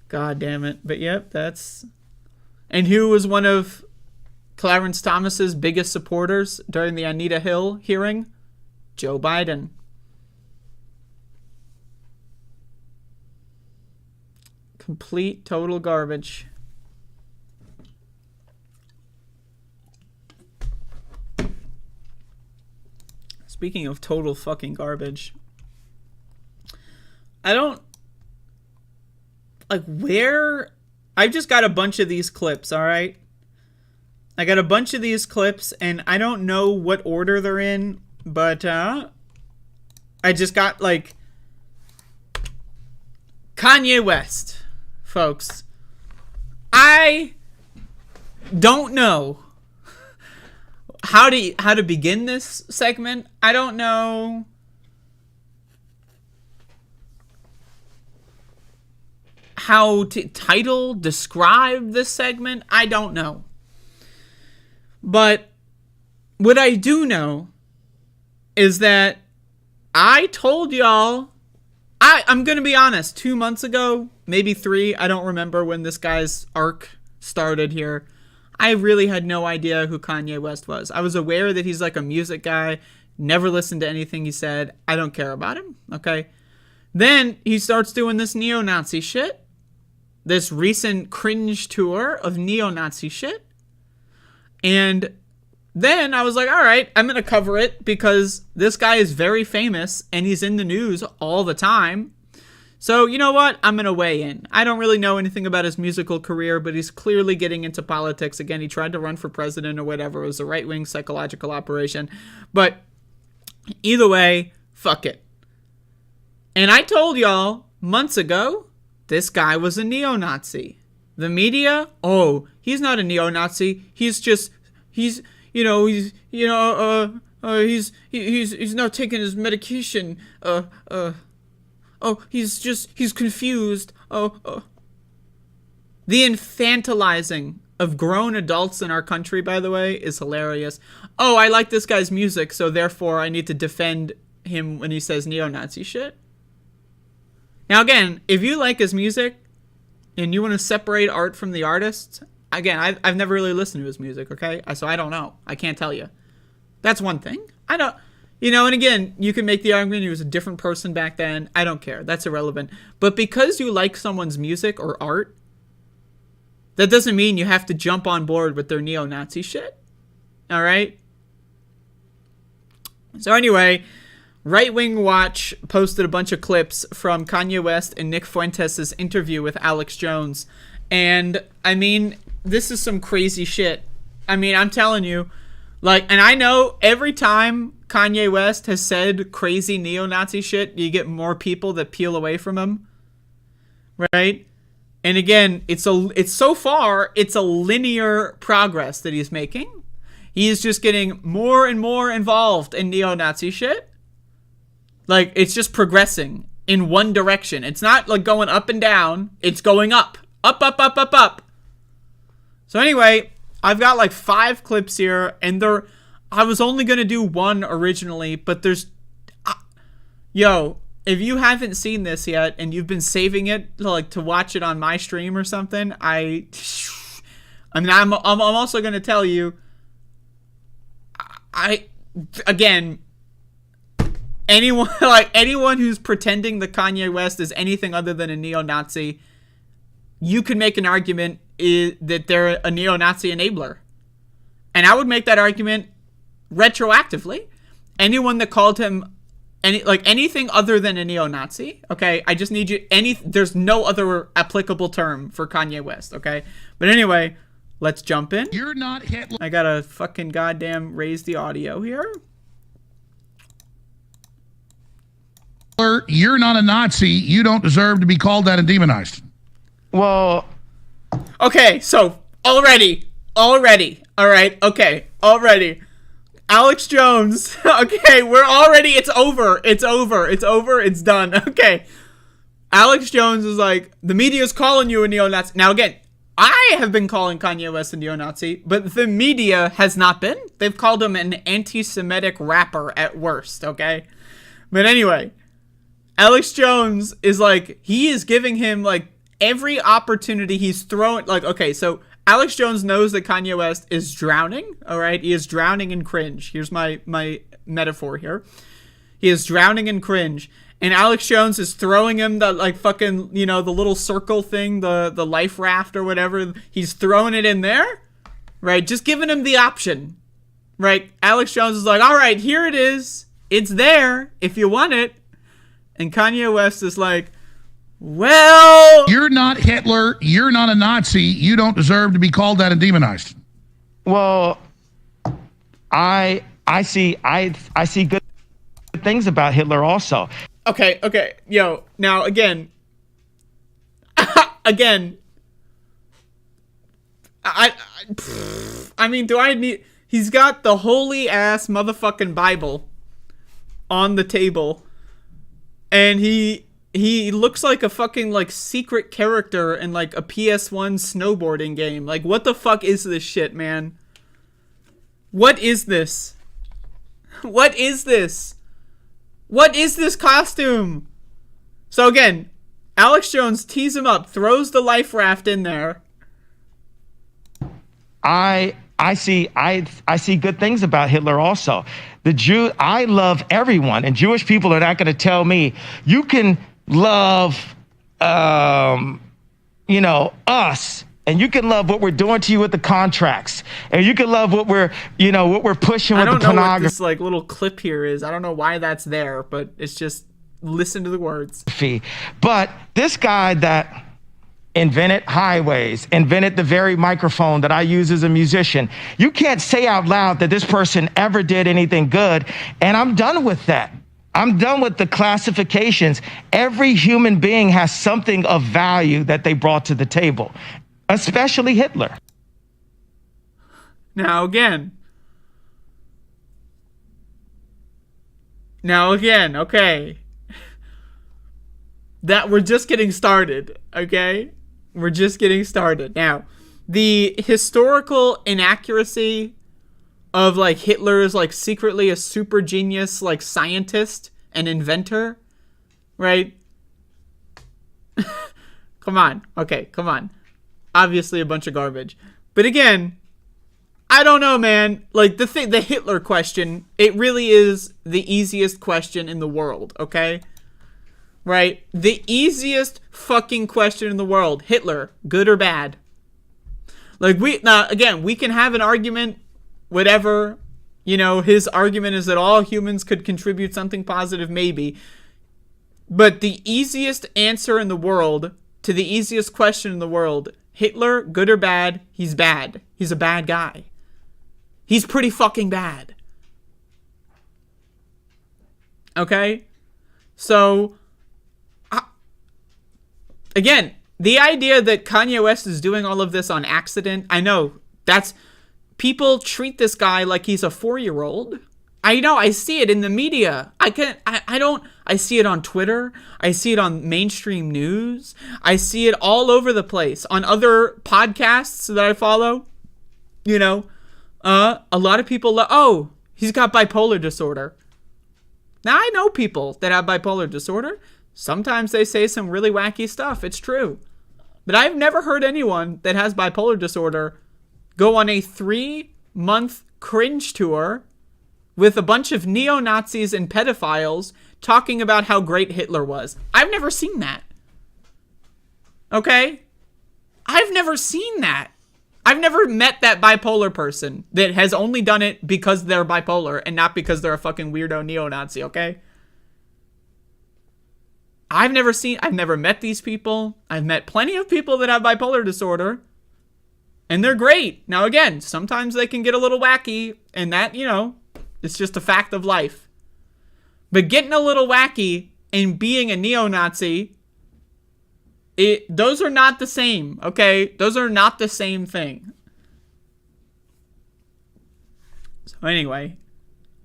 [SPEAKER 6] God damn it. But yep, that's... And who was one of Clarence Thomas's biggest supporters during the Anita Hill hearing? Joe Biden. Complete, total garbage. Speaking of total fucking garbage, I don't... Like, where... I've just got a bunch of these clips, alright? I got a bunch of these clips, and I don't know what order they're in, but I just got, like, Kanye West, folks. I don't know how to begin this segment. I don't know how to describe this segment. I don't know. But what I do know is that I told y'all, I'm going to be honest, 2 months ago, maybe 3, I don't remember when this guy's arc started here. I really had no idea who Kanye West was. I was aware that he's like a music guy, never listened to anything he said. I don't care about him, okay? Then he starts doing this neo-Nazi shit, this recent cringe tour of neo-Nazi shit, and then I was like, all right, I'm going to cover it because this guy is very famous and he's in the news all the time. So, you know what? I'm going to weigh in. I don't really know anything about his musical career, but he's clearly getting into politics. Again, he tried to run for president or whatever. It was a right-wing psychological operation. But either way, fuck it. And I told y'all months ago, this guy was a neo-Nazi. The media, oh, he's not a neo-Nazi. He's not taking his medication. He's confused. The infantilizing of grown adults in our country, by the way, is hilarious. Oh, I like this guy's music, so therefore I need to defend him when he says neo-Nazi shit. Now again, if you like his music and you want to separate art from the artist, again, I've never really listened to his music, okay? So I don't know. I can't tell you. That's one thing. I don't, and again, you can make the argument he was a different person back then. I don't care. That's irrelevant. But because you like someone's music or art, that doesn't mean you have to jump on board with their neo-Nazi shit. All right? So anyway, Right Wing Watch posted a bunch of clips from Kanye West and Nick Fuentes' interview with Alex Jones. And, I mean, this is some crazy shit. I mean, I'm telling you. And I know every time Kanye West has said crazy neo-Nazi shit, you get more people that peel away from him. Right? And again, it's so far, it's a linear progress that he's making. He is just getting more and more involved in neo-Nazi shit. It's just progressing in one direction. It's not going up and down. It's going up. Up, up, up, up, up. So anyway, I've got 5 clips here, and I was only going to do one originally, but there's... if you haven't seen this yet, and you've been saving it to watch it on my stream or something, I'm also going to tell you, again, anyone who's pretending that Kanye West is anything other than a neo-Nazi, you could make an argument that they're a neo-Nazi enabler. And I would make that argument retroactively. Anyone that called him anything other than a neo-Nazi, okay? I just need you, there's no other applicable term for Kanye West, okay? But anyway, let's jump in.
[SPEAKER 7] You're not Hitler.
[SPEAKER 6] I gotta fucking goddamn raise the audio here.
[SPEAKER 7] You're not a Nazi. You don't deserve to be called that and demonized.
[SPEAKER 2] Well,
[SPEAKER 6] okay, so already, all right, okay, already. Alex Jones, okay, it's over, it's done, okay. Alex Jones is the media's calling you a neo-Nazi. Now again, I have been calling Kanye West a neo-Nazi, but the media has not been. They've called him an anti-Semitic rapper at worst, okay? But anyway, Alex Jones is he is giving him every opportunity he's throwing. Okay, so Alex Jones knows that Kanye West is drowning, all right? He is drowning in cringe. Here's my metaphor here. He is drowning in cringe. And Alex Jones is throwing him the fucking, the little circle thing, the life raft or whatever. He's throwing it in there, right? Just giving him the option, right? Alex Jones is all right, here it is. It's there if you want it. And Kanye West is well...
[SPEAKER 7] You're not Hitler. You're not a Nazi. You don't deserve to be called that and demonized.
[SPEAKER 2] Well, I see good things about Hitler also.
[SPEAKER 6] Okay. Yo, now again, I mean, do I need... He's got the holy ass motherfucking Bible on the table, and he looks like a fucking secret character in a PS1 snowboarding game. What the fuck is this shit, man? What is this? What is this? What is this costume? So again, Alex Jones tees him up, throws the life raft in there.
[SPEAKER 2] I see good things about Hitler also. I love everyone, and Jewish people are not going to tell me you can love, us, and you can love what we're doing to you with the contracts, and you can love what we're pushing with the pornography. I don't know what
[SPEAKER 6] this little clip here is. I don't know why that's there, but it's just listen to the words.
[SPEAKER 2] But this guy that invented highways, invented the very microphone that I use as a musician, you can't say out loud that this person ever did anything good, and I'm done with that. I'm done with the classifications. Every human being has something of value that they brought to the table, especially Hitler.
[SPEAKER 6] Now again, okay. That we're just getting started, okay? We're just getting started. Now, the historical inaccuracy of Hitler is secretly a super genius scientist and inventor, right? Come on. Obviously a bunch of garbage. But again, I don't know, man. Like, the Hitler question, it really is the easiest question in the world, okay? Right? The easiest fucking question in the world. Hitler, good or bad? Like, we can have an argument, whatever. You know, his argument is that all humans could contribute something positive, maybe. But the easiest answer in the world to the easiest question in the world, Hitler, good or bad? He's bad. He's a bad guy. He's pretty fucking bad. Okay? So, again, the idea that Kanye West is doing all of this on accident, I know, people treat this guy like he's a 4-year-old. I know, I see it in the media. I see it on Twitter. I see it on mainstream news. I see it all over the place on other podcasts that I follow. You know, a lot of people, he's got bipolar disorder. Now, I know people that have bipolar disorder. Sometimes they say some really wacky stuff. It's true. But I've never heard anyone that has bipolar disorder go on a 3-month cringe tour with a bunch of neo-Nazis and pedophiles talking about how great Hitler was. I've never seen that. Okay? I've never seen that. I've never met that bipolar person that has only done it because they're bipolar and not because they're a fucking weirdo neo-Nazi, okay? I've never met these people. I've met plenty of people that have bipolar disorder. And they're great. Now, again, sometimes they can get a little wacky, and that, you know, it's just a fact of life. But getting a little wacky and being a neo-Nazi, those are not the same, okay? Those are not the same thing. So anyway,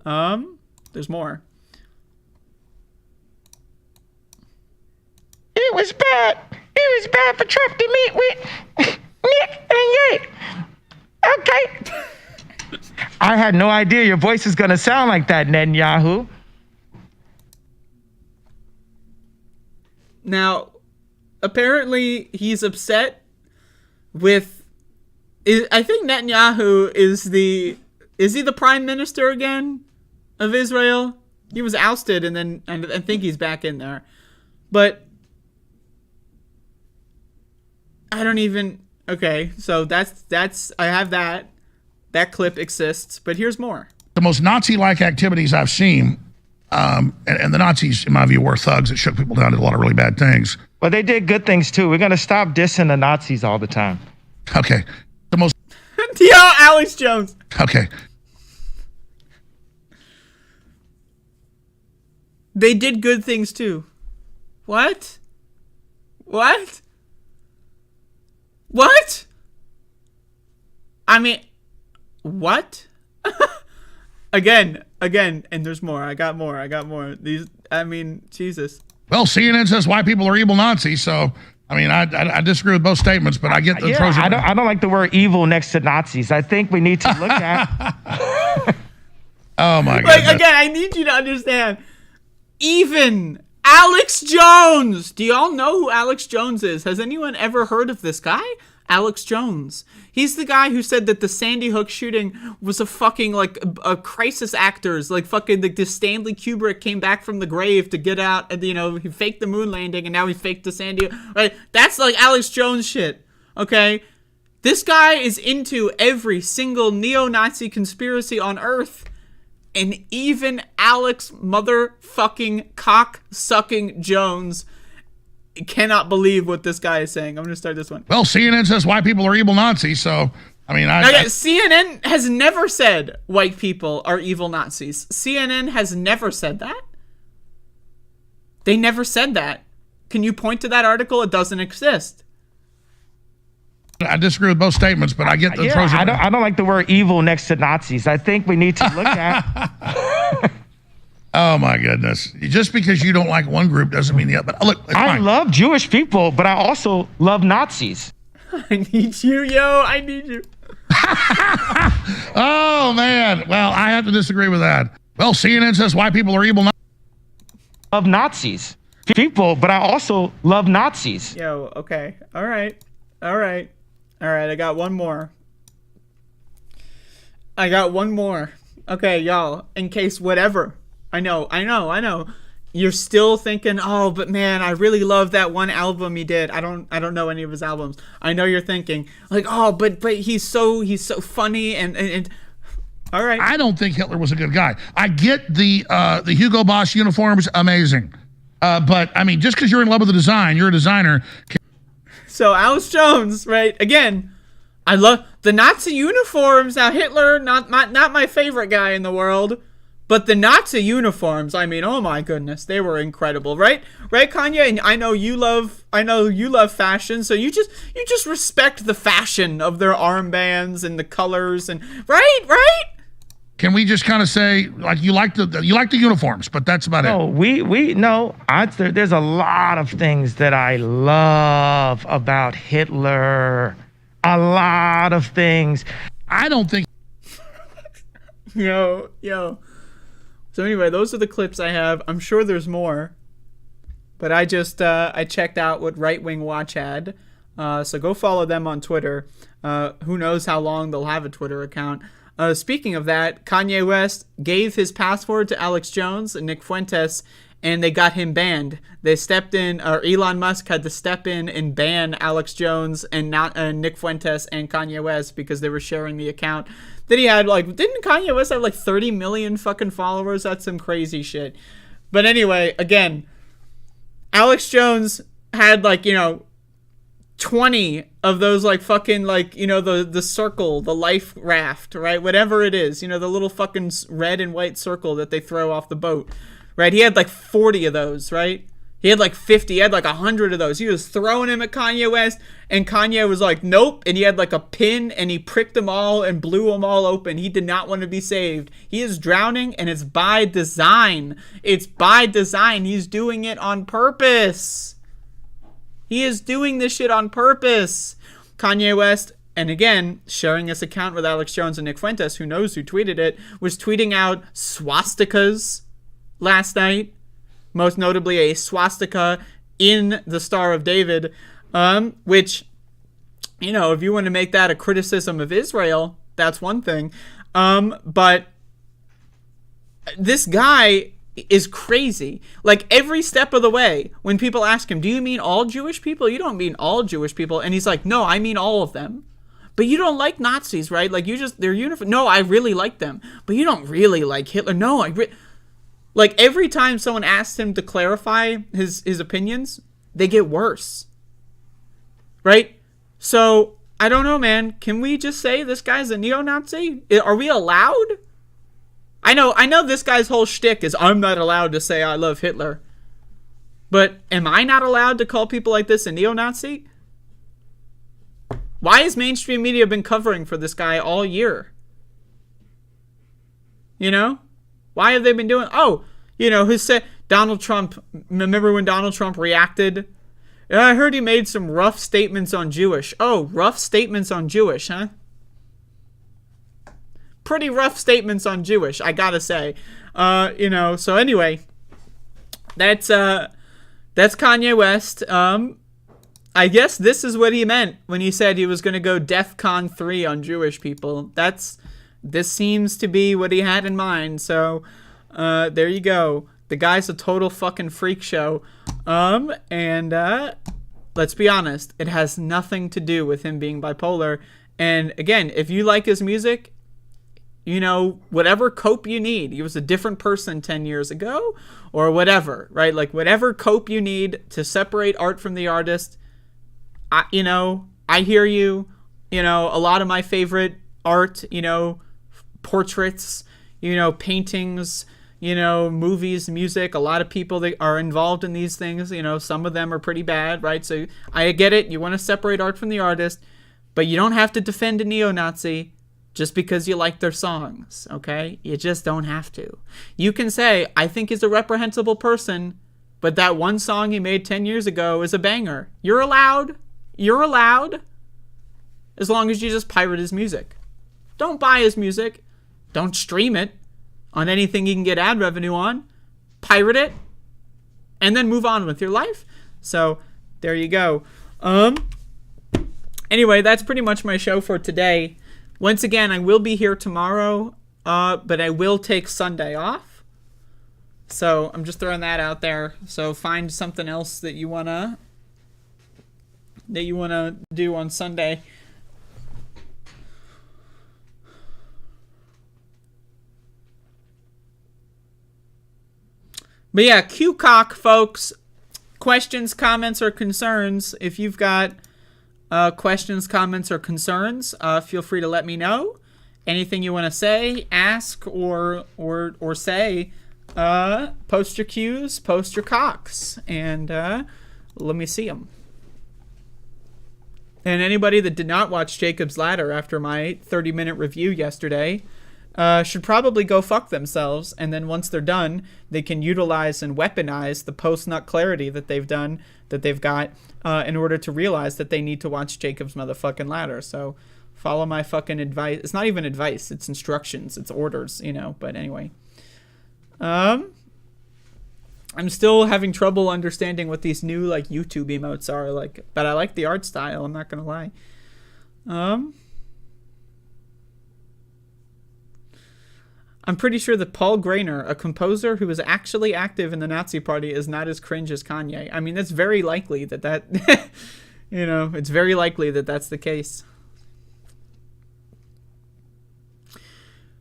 [SPEAKER 6] there's more.
[SPEAKER 2] It was bad. It was bad for Trump to meet with Nick and Jake. Okay. I had no idea your voice is going to sound like that, Netanyahu.
[SPEAKER 6] Now, apparently he's upset with... I think Netanyahu is he the prime minister again of Israel? He was ousted and then I think he's back in there. But I don't even... Okay, so that's I have that. That clip exists, but here's more.
[SPEAKER 7] The most Nazi-like activities I've seen, and the Nazis, in my view, were thugs that shook people down, did a lot of really bad things.
[SPEAKER 2] Well, they did good things, too. We're going to stop dissing the Nazis all the time.
[SPEAKER 7] Okay. The most...
[SPEAKER 6] Yo, Alex Jones.
[SPEAKER 7] Okay.
[SPEAKER 6] They did good things, too. What? What? What? I mean... What? Again, and there's more. I got more. Jesus.
[SPEAKER 7] Well, CNN says white people are evil Nazis, so, I mean, I disagree with both statements, but I get the pros and
[SPEAKER 2] I don't like the word evil next to Nazis. I think we need to look at...
[SPEAKER 7] Oh, my God.
[SPEAKER 6] Like, again, I need you to understand. Even Alex Jones. Do y'all know who Alex Jones is? Has anyone ever heard of this guy? Alex Jones. He's the guy who said that the Sandy Hook shooting was a fucking, like, a crisis actors. Like, fucking, the Stanley Kubrick came back from the grave to get out, and, you know, he faked the moon landing, and now he faked the Sandy Hook. Right? That's, like, Alex Jones shit. Okay? This guy is into every single neo-Nazi conspiracy on Earth. And even Alex motherfucking cock-sucking Jones cannot believe what this guy is saying. I'm going to start this one.
[SPEAKER 7] Well, CNN says white people are evil Nazis, so, I mean,
[SPEAKER 6] CNN has never said white people are evil Nazis. CNN has never said that. They never said that. Can you point to that article? It doesn't exist.
[SPEAKER 7] I disagree with both statements, but I get the pros and
[SPEAKER 2] I don't like the word evil next to Nazis. I think we need to look at...
[SPEAKER 7] Oh, my goodness. Just because you don't like one group doesn't mean the other. But look,
[SPEAKER 2] I love Jewish people, but I also love Nazis.
[SPEAKER 6] I need you, yo. I need you.
[SPEAKER 7] Oh, man. Well, I have to disagree with that. Well, CNN says white people are evil.
[SPEAKER 2] Love Nazis. People, but I also love Nazis.
[SPEAKER 6] Yo, okay. All right. I got one more. I got one more. Okay, y'all, in case whatever. I know. You're still thinking, oh, but man, I really love that one album he did. I don't know any of his albums. I know you're thinking, like, oh, but he's so funny and all right.
[SPEAKER 7] I don't think Hitler was a good guy. I get the Hugo Boss uniforms, amazing. But I mean, just because you're in love with the design, you're a designer.
[SPEAKER 6] So Alex Jones, right? Again, I love the Nazi uniforms. Now Hitler, not my favorite guy in the world. But the Nazi uniforms, I mean, oh my goodness, they were incredible, right? Right, Kanye? And I know you love fashion, so you just respect the fashion of their armbands and the colors and right?
[SPEAKER 7] Can we just kind of say, like, you like the uniforms, but that's about it?
[SPEAKER 2] There's a lot of things that I love about Hitler. A lot of things.
[SPEAKER 7] I don't think.
[SPEAKER 6] Yo. So anyway, those are the clips I have. I'm sure there's more, but I just I checked out what Right Wing Watch had. So go follow them on Twitter. Who knows how long they'll have a Twitter account. Speaking of that, Kanye West gave his password to Alex Jones and Nick Fuentes, and they got him banned. They stepped in, or Elon Musk had to step in and ban Alex Jones and Nick Fuentes and Kanye West because they were sharing the account that he had. Like, didn't Kanye West have like 30 million fucking followers? That's some crazy shit. But anyway, again, Alex Jones had 20 of those the circle, the life raft, right? Whatever it is, the little fucking red and white circle that they throw off the boat, right? He had 40 of those, right? He had 50, he had 100 of those. He was throwing him at Kanye West, and Kanye was like, nope. And he had a pin, and he pricked them all and blew them all open. He did not want to be saved. He is drowning, and it's by design. It's by design. He's doing it on purpose. He is doing this shit on purpose. Kanye West, and again, sharing this account with Alex Jones and Nick Fuentes, who knows who tweeted it, was tweeting out swastikas last night. Most notably a swastika in the Star of David, which, if you want to make that a criticism of Israel, that's one thing. But this guy is crazy. Every step of the way, when people ask him, do you mean all Jewish people? You don't mean all Jewish people. And he's like, no, I mean all of them. But you don't like Nazis, right? They're uniform. No, I really like them. But you don't really like Hitler. No, every time someone asks him to clarify his opinions, they get worse. Right? So, I don't know, man. Can we just say this guy's a neo-Nazi? Are we allowed? I know this guy's whole shtick is I'm not allowed to say I love Hitler. But am I not allowed to call people like this a neo-Nazi? Why has mainstream media been covering for this guy all year? Why have they been doing... who said... Donald Trump... Remember when Donald Trump reacted? I heard he made some rough statements on Jewish. Oh, rough statements on Jewish, huh? Pretty rough statements on Jewish, I gotta say. So anyway... That's Kanye West. I guess this is what he meant when he said he was going to go DEFCON 3 on Jewish people. This seems to be what he had in mind. So, there you go. The guy's a total fucking freak show. Let's be honest, it has nothing to do with him being bipolar. And again, if you like his music, whatever cope you need. He was a different person 10 years ago or whatever, right? Whatever cope you need to separate art from the artist. I hear you. A lot of my favorite art, portraits, paintings, movies, music. A lot of people that are involved in these things, some of them are pretty bad, right? So I get it. You want to separate art from the artist, but you don't have to defend a neo-Nazi just because you like their songs, okay? You just don't have to. You can say, I think he's a reprehensible person, but that one song he made 10 years ago is a banger. You're allowed. You're allowed. As long as you just pirate his music. Don't buy his music. Don't stream it on anything you can get ad revenue on. Pirate it. And then move on with your life. So, there you go. Anyway, that's pretty much my show for today. Once again, I will be here tomorrow, but I will take Sunday off. So I'm just throwing that out there. So find something else that you wanna do on Sunday. But yeah, QCock, folks. Questions, comments, or concerns. If you've got questions, comments, or concerns, feel free to let me know. Anything you want to say, ask, or say, post your Q's, post your cocks, and let me see them. And anybody that did not watch Jacob's Ladder after my 30-minute review yesterday should probably go fuck themselves, and then once they're done, they can utilize and weaponize the post-nut clarity that they've got in order to realize that they need to watch Jacob's motherfucking Ladder. So follow my fucking advice. It's not even advice, it's instructions, it's orders, but anyway. I'm still having trouble understanding what these new YouTube emotes are but I like the art style, I'm not gonna lie. I'm pretty sure that Paul Grainer, a composer who was actually active in the Nazi Party, is not as cringe as Kanye. I mean, it's very likely that it's very likely that that's the case.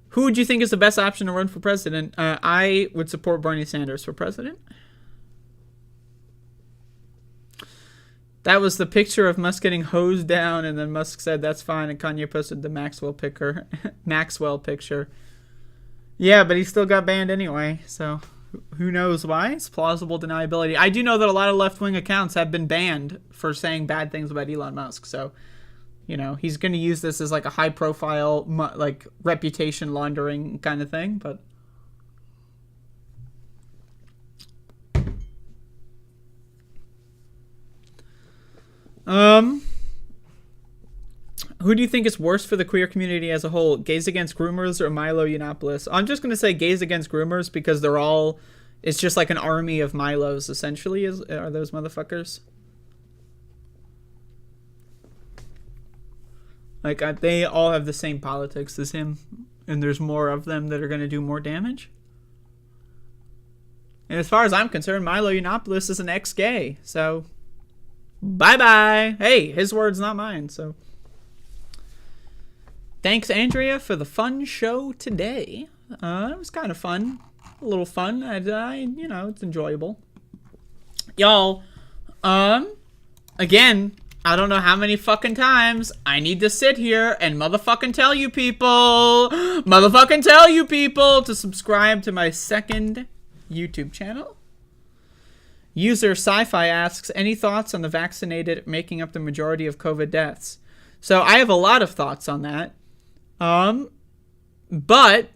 [SPEAKER 6] Who would you think is the best option to run for president? I would support Bernie Sanders for president. That was the picture of Musk getting hosed down, and then Musk said, that's fine, and Kanye posted the Maxwell picture. Yeah, but he still got banned anyway, so who knows why? It's plausible deniability. I do know that a lot of left-wing accounts have been banned for saying bad things about Elon Musk, so, he's going to use this as a high-profile, reputation laundering kind of thing, but... Who do you think is worse for the queer community as a whole? Gays Against Groomers or Milo Yiannopoulos? I'm just going to say Gays Against Groomers because they're all... It's just like an army of Milos, essentially, are those motherfuckers. They all have the same politics as him, and there's more of them that are going to do more damage. And as far as I'm concerned, Milo Yiannopoulos is an ex-gay, so... Bye-bye! Hey, his words, not mine, so... Thanks, Andrea, for the fun show today. It was kind of fun. A little fun. It's enjoyable. Y'all, again, I don't know how many fucking times I need to sit here and motherfucking tell you people to subscribe to my second YouTube channel. User Sci-Fi asks, any thoughts on the vaccinated making up the majority of COVID deaths? So I have a lot of thoughts on that. But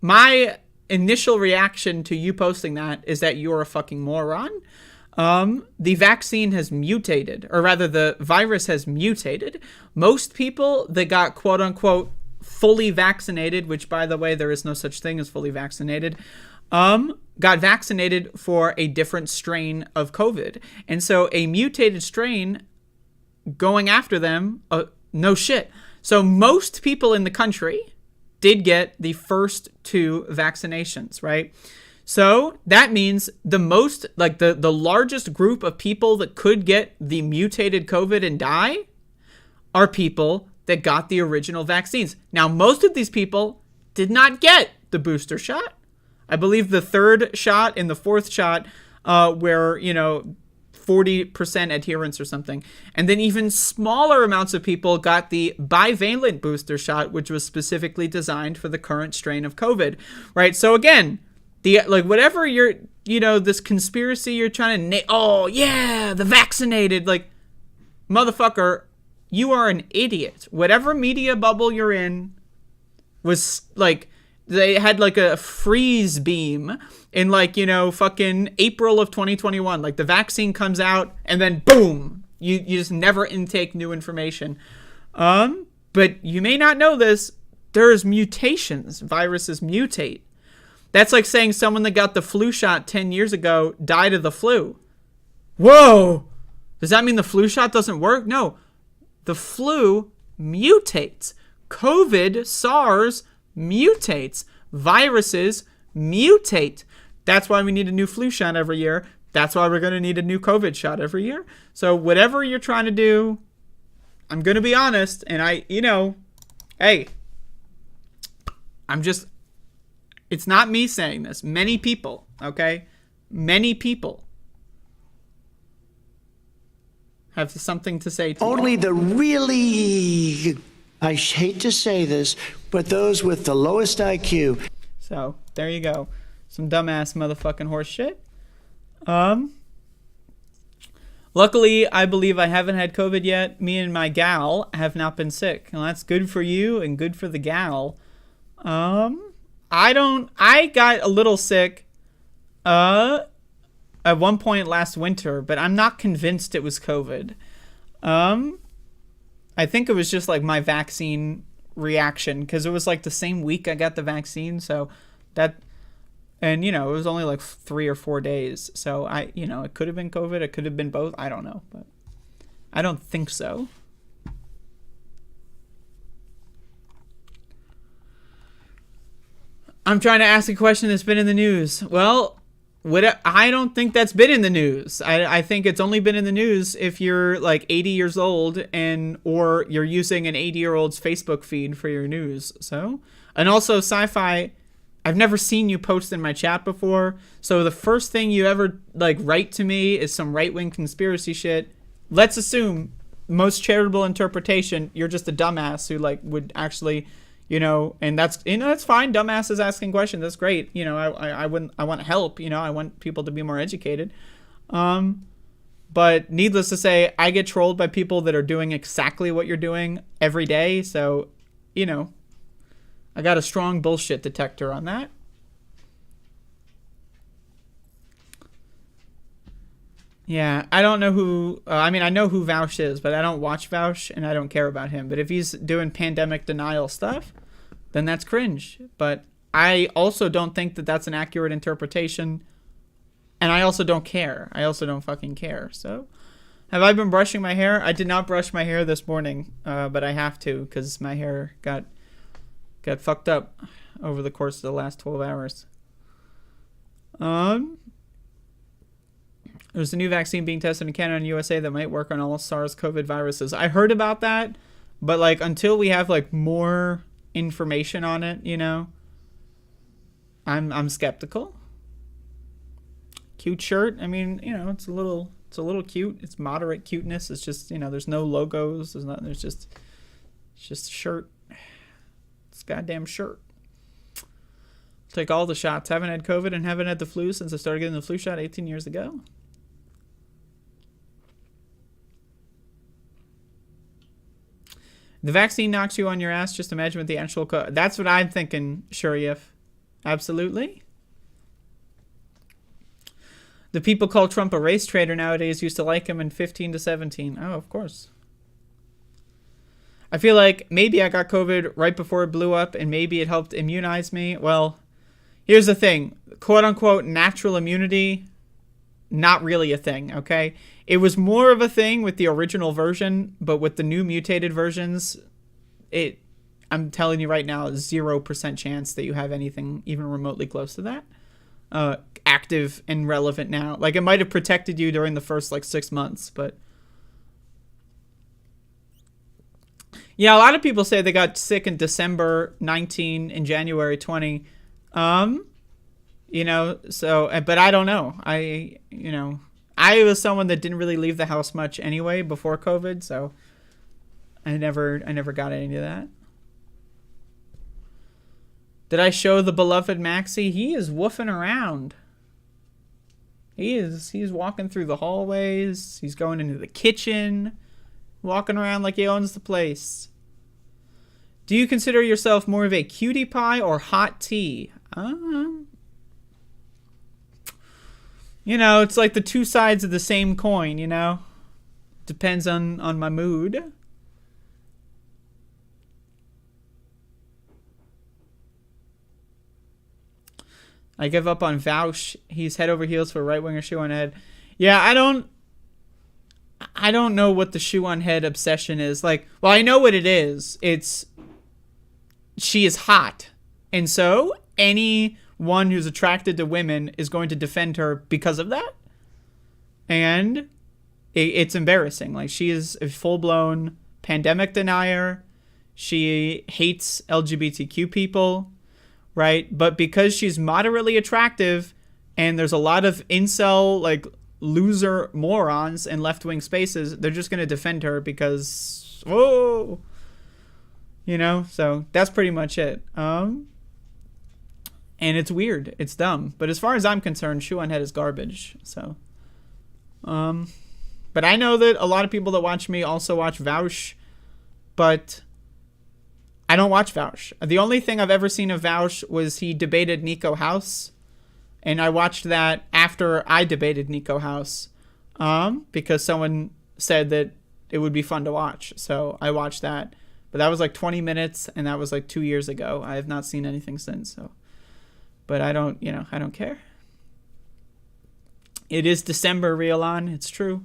[SPEAKER 6] my initial reaction to you posting that is that you're a fucking moron. The vaccine has mutated, or rather the virus has mutated. Most people that got quote unquote fully vaccinated, which by the way, there is no such thing as fully vaccinated, got vaccinated for a different strain of COVID. And so a mutated strain going after them, no shit. So most people in the country did get the first 2 vaccinations, right? So that means the most, the largest group of people that could get the mutated COVID and die are people that got the original vaccines. Now, most of these people did not get the booster shot. I believe the 3rd shot and the 4th shot were, 40% adherence or something. And then even smaller amounts of people got the bivalent booster shot, which was specifically designed for the current strain of COVID, right? So again, whatever you're, this conspiracy you're trying to, the vaccinated, motherfucker, you are an idiot. Whatever media bubble you're in was they had a freeze beam in fucking April of 2021. The vaccine comes out and then boom, you just never intake new information. But you may not know this, there's mutations. Viruses mutate. That's like saying someone that got the flu shot 10 years ago died of the flu. Whoa! Does that mean the flu shot doesn't work? No. The flu mutates. COVID, SARS, mutates. Viruses mutate. That's why we need a new flu shot every year. That's why we're going to need a new COVID shot every year. So whatever you're trying to do, I'm going to be honest. And hey, it's not me saying this. Many people, okay? Many people have something to say to
[SPEAKER 5] Only
[SPEAKER 6] you.
[SPEAKER 5] the really, I hate to say this, but those with the lowest IQ.
[SPEAKER 6] So there you go. Some dumbass motherfucking horse shit. Luckily, I believe I haven't had COVID yet. Me and my gal have not been sick. And that's good for you and good for the gal. I got a little sick at one point last winter, but I'm not convinced it was COVID. I think it was just like my vaccine reaction, because it was like the same week I got the vaccine, so that, and it was only like 3 or 4 days, so it could have been COVID, it could have been both, I don't know, but I don't think so. I'm trying to ask a question that's been in the news. Well, I don't think that's been in the news. I think it's only been in the news if you're like 80 years old or you're using an 80-year-old's Facebook feed for your news. So, and also Sci-Fi, I've never seen you post in my chat before. So the first thing you ever like write to me is some right-wing conspiracy shit. Let's assume, most charitable interpretation, you're just a dumbass who like would actually, and that's fine. Dumbasses asking questions, that's great. I want help. I want people to be more educated. But needless to say, I get trolled by people that are doing exactly what you're doing every day. So, I got a strong bullshit detector on that. Yeah, I don't know who, I know who Vaush is, but I don't watch Vaush and I don't care about him. But if he's doing pandemic denial stuff, then that's cringe. But I also don't think that that's an accurate interpretation. And I also don't care. I also don't fucking care. So, have I been brushing my hair? I did not brush my hair this morning, but I have to because my hair got fucked up over the course of the last 12 hours. There's a new vaccine being tested in Canada and USA that might work on all SARS-CoV viruses. I heard about that, but like until we have like more information on it, I'm skeptical. Cute shirt. It's a little cute. It's moderate cuteness. It's just, there's no logos. There's nothing. It's just a shirt. It's a goddamn shirt. Take all the shots. Haven't had COVID and haven't had the flu since I started getting the flu shot 18 years ago. The vaccine knocks you on your ass. Just imagine what the actual... That's what I'm thinking, Shuriev. Absolutely. The people call Trump a race traitor nowadays used to like him in 15 to 17. Oh, of course. I feel like maybe I got COVID right before it blew up and maybe it helped immunize me. Well, here's the thing. Quote-unquote natural immunity, not really a thing, okay? It was more of a thing with the original version, but with the new mutated versions, I'm telling you right now, 0% chance that you have anything even remotely close to that. Active and relevant now. Like, it might have protected you during the first, 6 months, but... Yeah, a lot of people say they got sick in December 19 and January 20. But I don't know. I was someone that didn't really leave the house much anyway before COVID, so I never got any of that. Did I show the beloved Maxie? He is woofing around. He's walking through the hallways. He's going into the kitchen, walking around like he owns the place. Do you consider yourself more of a cutie pie or hot tea? It's like the two sides of the same coin, Depends on my mood. I give up on Vaush. He's head over heels for a right-winger shoe on head. Yeah, I I don't know what the shoe on head obsession is. Like, well, I know what it is. It's she is hot. And so anyone who's attracted to women is going to defend her because of that. And it's embarrassing. Like, she is a full-blown pandemic denier. She hates LGBTQ people, right? But because she's moderately attractive and there's a lot of incel, like, loser morons in left-wing spaces, they're just going to defend her because, whoa, you know? So that's pretty much it. And it's weird. It's dumb. But as far as I'm concerned, shoe on head is garbage. So, but I know that a lot of people that watch me also watch Vaush, but I don't watch Vaush. The only thing I've ever seen of Vaush was he debated Nico House, and I watched that after I debated Nico House, because someone said that it would be fun to watch. So I watched that, but that was like 20 minutes, and that was like 2 years ago. I have not seen anything since. So, but I don't care. It is December, Rielan. It's true.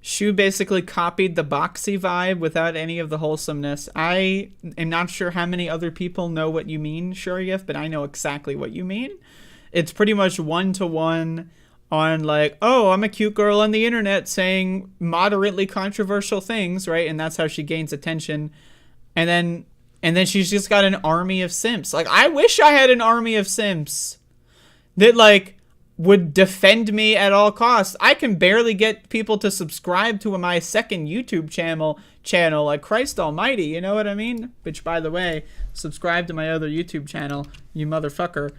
[SPEAKER 6] Shu basically copied the boxy vibe without any of the wholesomeness. I am not sure how many other people know what you mean, Shuryev, but I know exactly what you mean. It's pretty much one-to-one on like, oh, I'm a cute girl on the internet saying moderately controversial things, right? And that's how she gains attention. And then she's just got an army of simps. Like, I wish I had an army of simps that, like, would defend me at all costs. I can barely get people to subscribe to my second YouTube channel, like, Christ almighty, you know what I mean? Which, by the way, subscribe to my other YouTube channel, you motherfucker.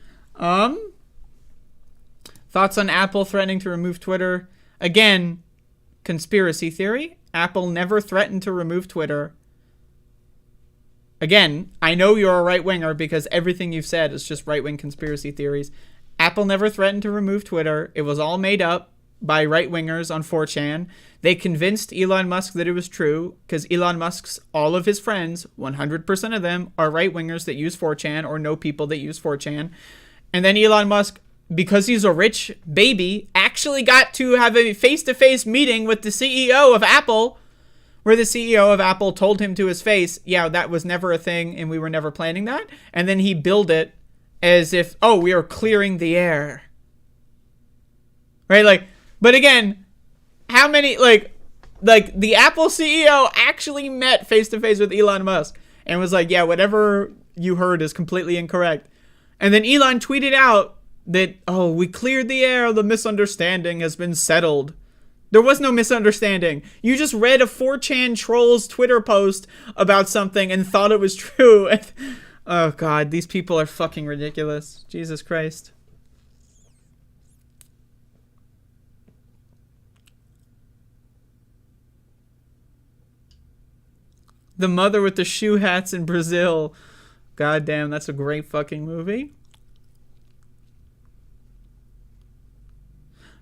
[SPEAKER 6] Thoughts on Apple threatening to remove Twitter? Again, conspiracy theory. Apple never threatened to remove Twitter. Again, I know you're a right-winger because everything you've said is just right-wing conspiracy theories. Apple never threatened to remove Twitter. It was all made up by right-wingers on 4chan. They convinced Elon Musk that it was true because Elon Musk's, all of his friends, 100% of them, are right-wingers that use 4chan or know people that use 4chan. And then Elon Musk, because he's a rich baby, actually got to have a face-to-face meeting with the CEO of Apple, where the CEO of Apple told him to his face, yeah, that was never a thing and we were never planning that. And then he billed it as if, oh, we are clearing the air. Right? Like, but again, how many, like the Apple CEO actually met face-to-face with Elon Musk and was like, yeah, whatever you heard is completely incorrect. And then Elon tweeted out that, oh, we cleared the air, the misunderstanding has been settled. There was no misunderstanding. You just read a 4chan troll's Twitter post about something and thought it was true. Oh, God, these people are fucking ridiculous. Jesus Christ. The Mother with the Shoe Hats in Brazil. God damn, that's a great fucking movie.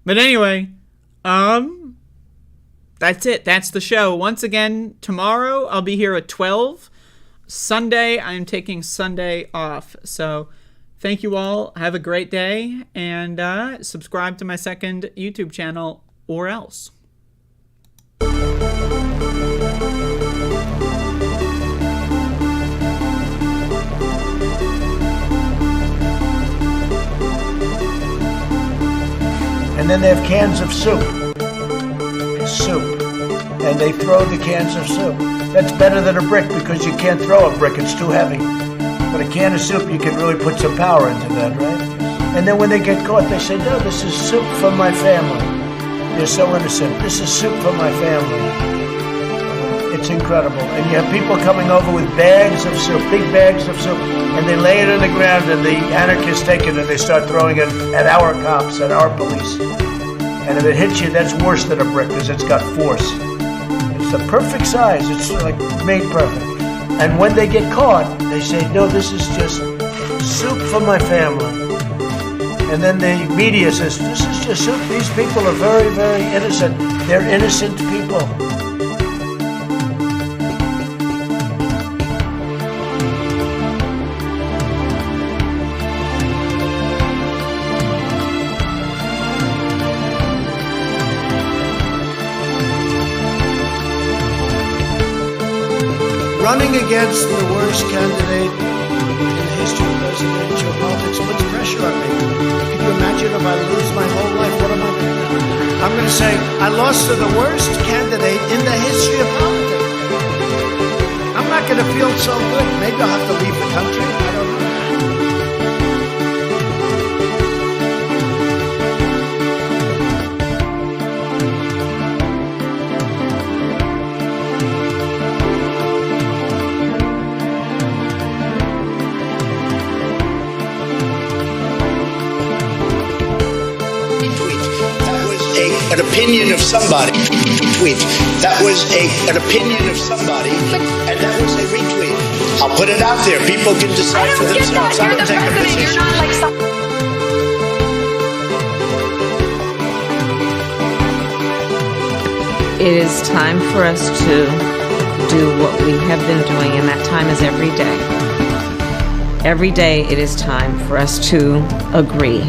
[SPEAKER 6] But anyway, that's it. That's the show. Once again, tomorrow I'll be here at 12. Sunday, I'm taking Sunday off. So thank you all. Have a great day. And subscribe to my second YouTube channel or else.
[SPEAKER 5] And then they have cans of soup. Soup. And they throw the cans of soup. That's better than a brick because you can't throw a brick, it's too heavy. But a can of soup, you can really put some power into that, right? And then when they get caught, they say, no, this is soup for my family. They're so innocent. This is soup for my family. It's incredible. And you have people coming over with bags of soup, big bags of soup, and they lay it on the ground, and the anarchists take it and they start throwing it at our cops, at our police. And if it hits you, that's worse than a brick because it's got force. It's the perfect size. It's like made perfect. And when they get caught, they say, no, this is just soup for my family. And then the media says, this is just soup. These people are very, very innocent. They're innocent people. Running against the worst candidate in the history of presidential politics puts pressure on me. Can you imagine if I lose my whole life? What am I going to do? I'm going to say, I lost to the worst candidate in the history of politics. I'm not going to feel so good. Maybe I'll have to leave the country. I don't know.
[SPEAKER 8] An opinion of somebody. Tweet. That was an opinion of somebody, and that was a retweet. I'll put it out there. People can decide for themselves. I don't take a position. You're not like some.
[SPEAKER 4] It is time for us to do what we have been doing, and that time is every day. Every day it is time for us to agree.